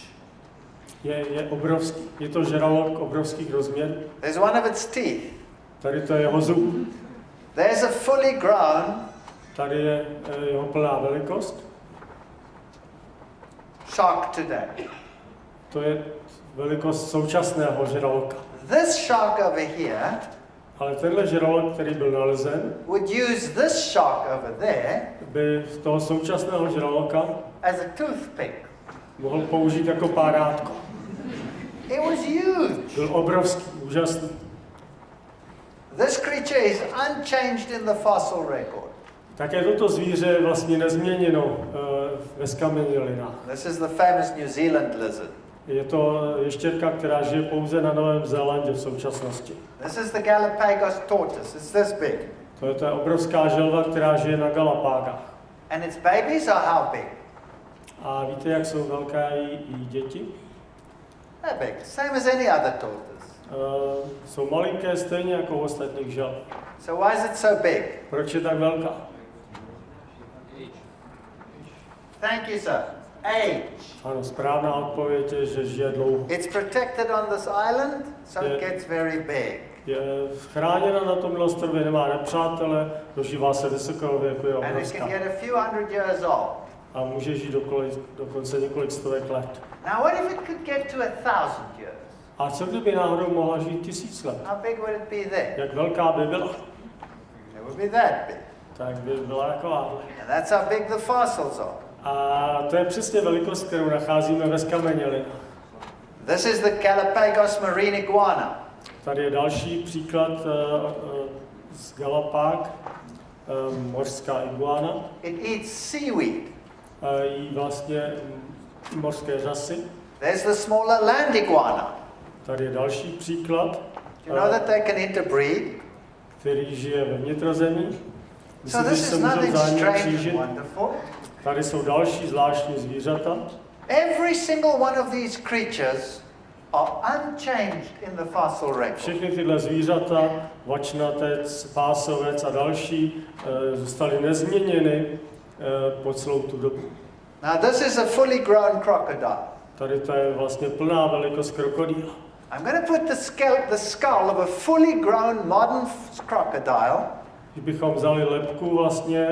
Speaker 2: Je obrovský. Je to žralok obrovských rozměrů.
Speaker 1: There's one of its teeth.
Speaker 2: Tady to je jeho zub.
Speaker 1: There's a fully grown
Speaker 2: Tady je jeho plná velikost.
Speaker 1: shark today.
Speaker 2: To je velikost současného žraloka.
Speaker 1: This shark over here
Speaker 2: Ale tenhle žralok, který byl nalezen,
Speaker 1: would use this shark over there
Speaker 2: by z toho současného žraloka
Speaker 1: as a toothpick.
Speaker 2: mohl použít jako párátko.
Speaker 1: It was huge.
Speaker 2: Byl obrovský, úžasný.
Speaker 1: This creature is unchanged in the fossil record.
Speaker 2: Také toto zvíře je vlastně nezměněno ve skamenělinách.
Speaker 1: This is the famous New Zealand lizard.
Speaker 2: Je to ještěrka, která žije pouze na Novém Zélandě v současnosti.
Speaker 1: This is the Galapagos tortoise. It's this big.
Speaker 2: To je obrovská želva, která žije na Galapágách.
Speaker 1: And its babies are how big?
Speaker 2: A víte, jak jsou velké i děti?
Speaker 1: They're big, same as any other tortoise.
Speaker 2: Jsou malinké, stejně jako u ostatních želv.
Speaker 1: So why is it so big?
Speaker 2: Proč je tak velká?
Speaker 1: Thank you, sir. Age.
Speaker 2: Ano, správná odpověď je, že žije dlouho.
Speaker 1: It's protected on this island, so it
Speaker 2: Yeah.
Speaker 1: gets very big.
Speaker 2: Je chráněna na tomhle ostrově, nemá nepřátele, dožívá se vysokého věku, je
Speaker 1: And it
Speaker 2: obrovská.
Speaker 1: can get a few hundred years old.
Speaker 2: A může žít dokonce několik stovek let.
Speaker 1: Now, what if it could get to 1,000 years?
Speaker 2: A co kdyby náhodou mohla žít 1000 let?
Speaker 1: How big would it be then?
Speaker 2: Jak velká by byla?
Speaker 1: It would be that big.
Speaker 2: Tak by byla takováhle.
Speaker 1: And that's how big the fossils are.
Speaker 2: A to je přesně velikost, kterou nacházíme ve skamenělinách.
Speaker 1: This is the Galapagos marine iguana.
Speaker 2: Tady je další příklad z Galapág, mořská iguana.
Speaker 1: It eats seaweed.
Speaker 2: Jí vlastně mořské řasy.
Speaker 1: There's the smaller land iguana.
Speaker 2: Tady je další příklad,
Speaker 1: Do you know that they can interbreed?
Speaker 2: který žije ve vnitrozemí.
Speaker 1: So this is nothing strange and wonderful.
Speaker 2: Tady jsou další zvláštní zvířata.
Speaker 1: Every single one of these creatures are unchanged in the fossil record.
Speaker 2: Všechny tyhle zvířata, vačnatec, pásovec a další, zůstaly nezměněny po celou tu dobu.
Speaker 1: Now this is a fully grown crocodile.
Speaker 2: Tady to je vlastně plná velikost krokodýla.
Speaker 1: I'm going to put the skull of a fully grown modern crocodile
Speaker 2: Kdybychom vzali lebku vlastně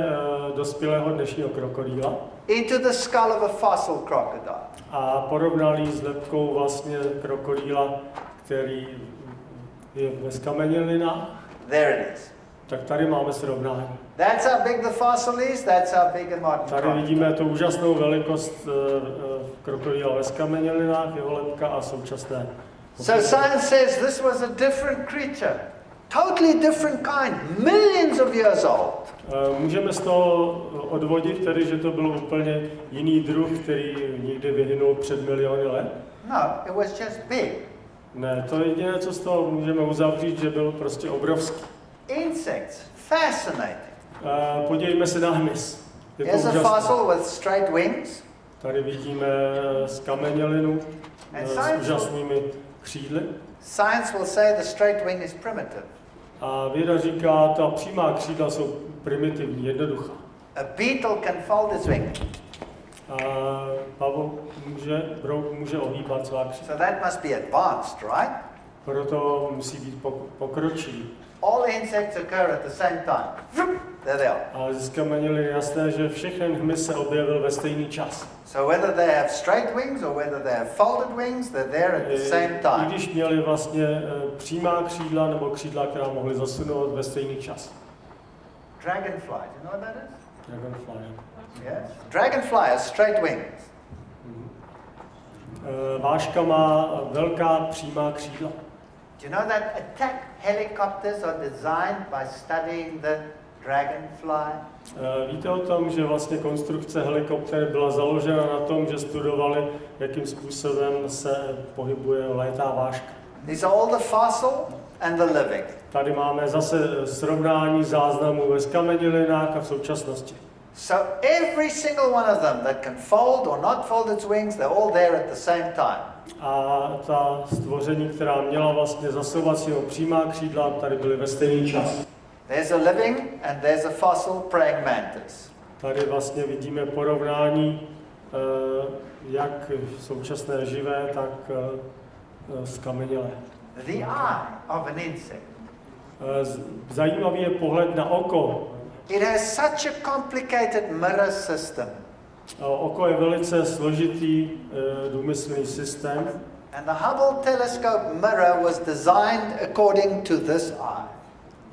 Speaker 2: dospělého dnešního krokodýla
Speaker 1: into the skull of a fossil crocodile.
Speaker 2: a porovnali ji s lebkou vlastně krokodýla, který je ve skamenělinách,
Speaker 1: There it is.
Speaker 2: tak tady máme srovnání.
Speaker 1: That's how big the fossil is, that's how big a modern
Speaker 2: Tady
Speaker 1: crocodile.
Speaker 2: vidíme tu úžasnou velikost krokodýla ve skamenělinách, jeho lebka a současné.
Speaker 1: So science says this was a different creature, totally different kind, millions of years old.
Speaker 2: Můžeme z toho odvodit tedy, že to byl úplně jiný druh, který někdy vyhynul před miliony let?
Speaker 1: No, it was just big.
Speaker 2: Ne, to je jediné, co z toho můžeme uzavřít, že byl prostě obrovský.
Speaker 1: Insects, fascinating.
Speaker 2: Podívejme se na hmyz. Je to
Speaker 1: Here's a
Speaker 2: úžasné.
Speaker 1: fossil with straight wings.
Speaker 2: Tady vidíme skamenělinu s úžasnými křídly.
Speaker 1: Science will say the straight wing is primitive.
Speaker 2: A věda říká, ta přímá křídla jsou primitivní, jednoduchá.
Speaker 1: A beetle can fold its wing.
Speaker 2: A pavouk může ohýbat svá křídla.
Speaker 1: So that must be advanced, right?
Speaker 2: Proto musí být pokročilý.
Speaker 1: All insects occur at the same time. There they are.
Speaker 2: Ale ze skamenělin je jasné, že všechen hmyz se objevil ve stejný čas.
Speaker 1: So whether they have straight wings or whether they have folded wings, they're there at the same
Speaker 2: I
Speaker 1: time.
Speaker 2: když měli vlastně přímá křídla nebo křídla, která mohly zasunout ve stejný čas.
Speaker 1: Dragonfly, do you know what that is?
Speaker 2: Dragonfly.
Speaker 1: Yes. Dragonfly has straight wings.
Speaker 2: Váška má velká přímá křídla.
Speaker 1: Do you know that attack helicopters are designed by studying the dragonfly?
Speaker 2: Víte o tom, že vlastně konstrukce helikopter byla založena na tom, že studovali, jakým způsobem se pohybuje létá váška.
Speaker 1: These are all the fossil and the living.
Speaker 2: Tady máme zase srovnání záznamů ve skamenělinách a v současnosti.
Speaker 1: So every single one of them that can fold or not fold its wings, they're all there at the same time.
Speaker 2: a ta stvoření, která měla vlastně zasouvací nebo přímá křídla, tady byly ve stejný čas.
Speaker 1: There's a living and there's a fossil praying mantis.
Speaker 2: Tady vlastně vidíme porovnání jak současné živé, tak zkamenělé.
Speaker 1: The eye of an insect.
Speaker 2: Zajímavý je pohled na oko.
Speaker 1: It has such a complicated mirror system.
Speaker 2: Oko je velice složitý důmyslný systém.
Speaker 1: And the Hubble telescope mirror was designed according to this eye.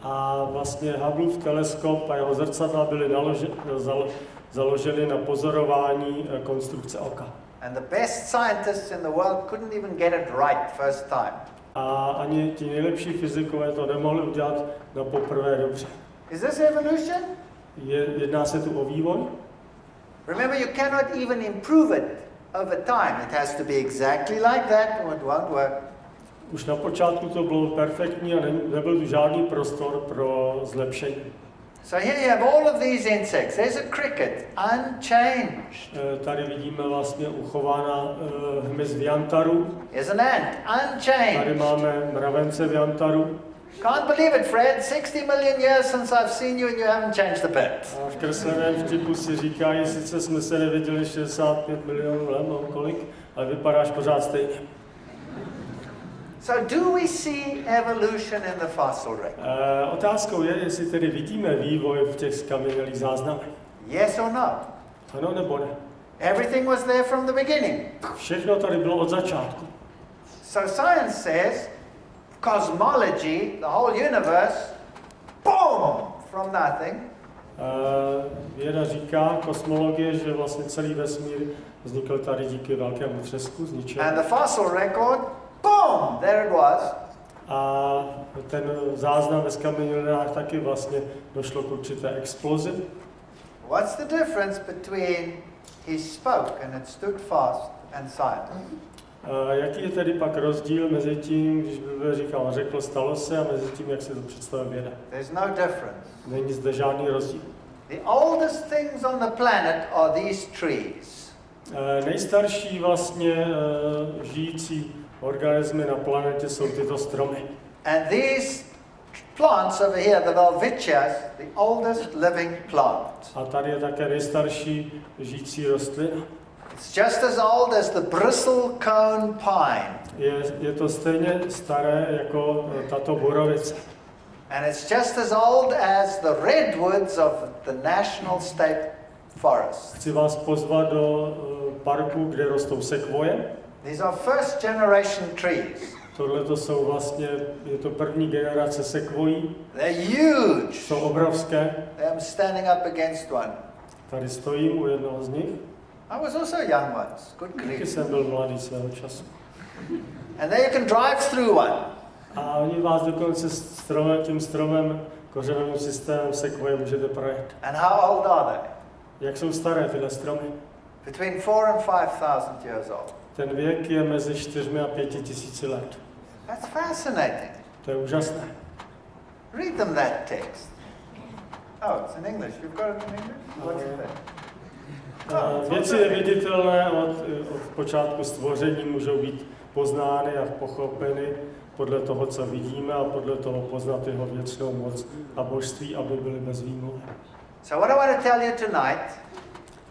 Speaker 2: A vlastně Hubbleův teleskop a jeho zrcadla byly založeny na pozorování konstrukce oka.
Speaker 1: And the best scientists in the world couldn't even get it right first time.
Speaker 2: A ani ti nejlepší fyzikové to nemohli udělat na poprvé dobře.
Speaker 1: Is this evolution?
Speaker 2: Jedná se tu o vývoj.
Speaker 1: Remember, you cannot even improve it over time. It has to be exactly like that or it won't work.
Speaker 2: Už na počátku to bylo perfektní a nebyl tu žádný prostor pro zlepšení.
Speaker 1: So here you have all of these insects. There's a cricket, unchanged.
Speaker 2: Tady vidíme vlastně uchována hmyz v jantaru.
Speaker 1: Here's an ant, unchanged.
Speaker 2: Tady máme mravence v jantaru.
Speaker 1: Can't believe it, Fred. 60 million years since I've seen you and you haven't changed a bit.
Speaker 2: A v kresleném vtipu si říkají, sice jsme se neviděli 65 milionů let, no kolik, ale vypadáš pořád stejně.
Speaker 1: So do we see evolution in the fossil record?
Speaker 2: Otázkou je, jestli tedy vidíme vývoj v těch zkamenělých záznamech.
Speaker 1: Yes or no?
Speaker 2: Ano nebo ne?
Speaker 1: Everything was there from the beginning.
Speaker 2: Všechno tady bylo od začátku.
Speaker 1: So science says cosmology, the whole universe, boom, from nothing.
Speaker 2: Věda říká, kosmologie, že vlastně celý vesmír vznikl tady díky velkému třesku z ničeho.
Speaker 1: And the fossil record, boom, there it was.
Speaker 2: A ten záznam ve zkamenělinách taky vlastně došlo k určité explozi.
Speaker 1: What's the difference between he spoke and it stood fast and silent?
Speaker 2: Jaký je tedy pak rozdíl mezi tím, když Bible říká, on řekl, stalo se, a mezi tím, jak si to představuje věda?
Speaker 1: There's no difference.
Speaker 2: Není zde žádný rozdíl.
Speaker 1: The oldest things on the planet are these trees.
Speaker 2: Nejstarší vlastně žijící organismy na planetě jsou tyto stromy.
Speaker 1: And these plants over here, the Velvicias, the oldest living plant.
Speaker 2: A tady je také nejstarší žijící rostlina.
Speaker 1: It's just as old as the bristle cone pine.
Speaker 2: Je to stejně staré jako tato borovice.
Speaker 1: And it's just as old as the redwoods of the National State Forest.
Speaker 2: Chci vás pozvat do parku, kde rostou sekvoje.
Speaker 1: These are first generation trees.
Speaker 2: Tohle to jsou vlastně, je to první generace sekvojí.
Speaker 1: They're huge.
Speaker 2: Jsou obrovské.
Speaker 1: I'm standing up against one.
Speaker 2: Tady stojím u jednoho z nich.
Speaker 1: I was also young once. Good
Speaker 2: Taky
Speaker 1: grief.
Speaker 2: jsem byl mladý svého času.
Speaker 1: And there you can drive through one.
Speaker 2: A oni vás dokonce tím stromem, kořenovým systémem sekvoje můžete projet.
Speaker 1: And how old are they?
Speaker 2: Jak jsou staré tyhle stromy?
Speaker 1: Between 4 and 5,000 years old.
Speaker 2: Ten věk je mezi 4 a 5 tisíci let.
Speaker 1: That's fascinating.
Speaker 2: To je úžasné.
Speaker 1: Read them that text. Oh, it's in English. You've got it in English? What's it there?
Speaker 2: Věci neviditelné od počátku stvoření můžou být poznány a pochopeny podle toho, co vidíme, a podle toho poznat jeho věčnou moc a božství, aby byly bez výmluvy.
Speaker 1: So what I want to tell you tonight,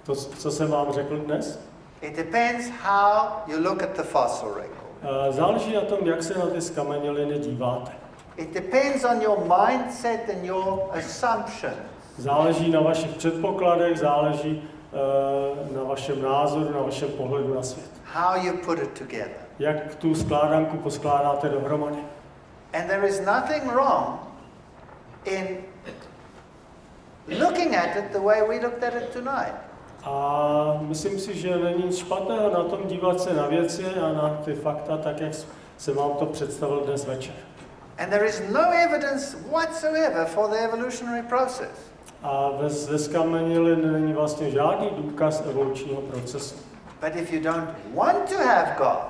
Speaker 2: To, co jsem vám řekl dnes,
Speaker 1: it depends how you look at the fossil record.
Speaker 2: záleží na tom, jak se na ty zkameněliny díváte.
Speaker 1: It depends on your mindset and your assumptions.
Speaker 2: Záleží na vašich předpokladech, záleží na vašem názoru, na vašem pohledu na svět.
Speaker 1: How you put it together.
Speaker 2: Jak tu skládanku poskládáte dohromady.
Speaker 1: And there is nothing wrong in looking at it the way we looked at it tonight.
Speaker 2: A myslím si, že není nic špatného na tom dívat se na věci a na ty fakta, tak jak jsem vám to představil dnes večer.
Speaker 1: And there is no evidence whatsoever for the evolutionary process.
Speaker 2: A ve zkamenělin není vlastně žádný důkaz evolučního procesu.
Speaker 1: But if you don't want to have God,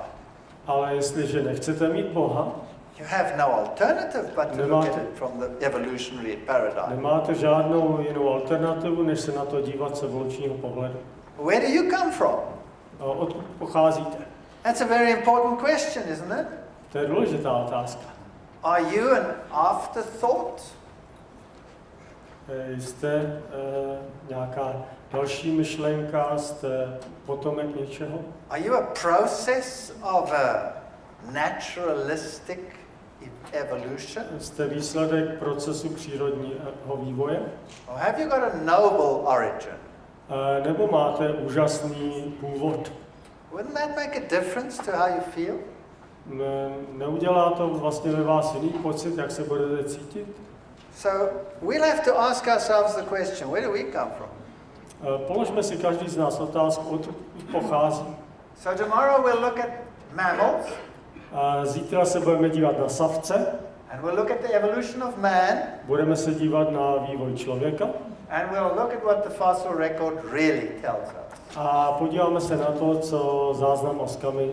Speaker 2: Ale jestliže nechcete mít Boha,
Speaker 1: you have no alternative but to look at it from the evolutionary paradigm.
Speaker 2: nemáte žádnou jinou alternativu, než se na to dívat z evolučního pohledu.
Speaker 1: Where do you come from?
Speaker 2: A odkud pocházíte?
Speaker 1: That's a very important question, isn't it?
Speaker 2: To je důležitá otázka.
Speaker 1: Are you an afterthought?
Speaker 2: Jste nějaká další myšlenka, jste potomek něčeho?
Speaker 1: Are you a process of a naturalistic evolution?
Speaker 2: Jste výsledek procesu přírodního vývoje?
Speaker 1: Or have you got a noble origin?
Speaker 2: Nebo máte úžasný původ?
Speaker 1: Wouldn't that make a difference to how you feel?
Speaker 2: Neudělá to vlastně ve vás jiný pocit, jak se budete cítit?
Speaker 1: So we'll have to ask ourselves the question, where do we come from?
Speaker 2: Položme si každý z nás otázku, odkud pochází.
Speaker 1: So tomorrow we'll look at mammals.
Speaker 2: Zítra se budeme dívat na savce.
Speaker 1: And we'll look at the evolution of man.
Speaker 2: Budeme se dívat na vývoj člověka.
Speaker 1: And we'll look at what the fossil record really tells us.
Speaker 2: A podíváme se na to, co záznam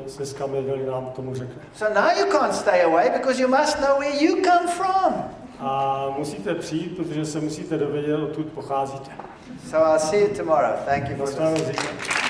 Speaker 2: se skamilili nám k tomu řekne.
Speaker 1: So now you can't stay away because you must know where you come from.
Speaker 2: A musíte přijít, protože se musíte dovědět, odkud pocházíte.
Speaker 1: So I'll see you tomorrow. Thank you for
Speaker 2: Dostanu
Speaker 1: listening.
Speaker 2: zítra.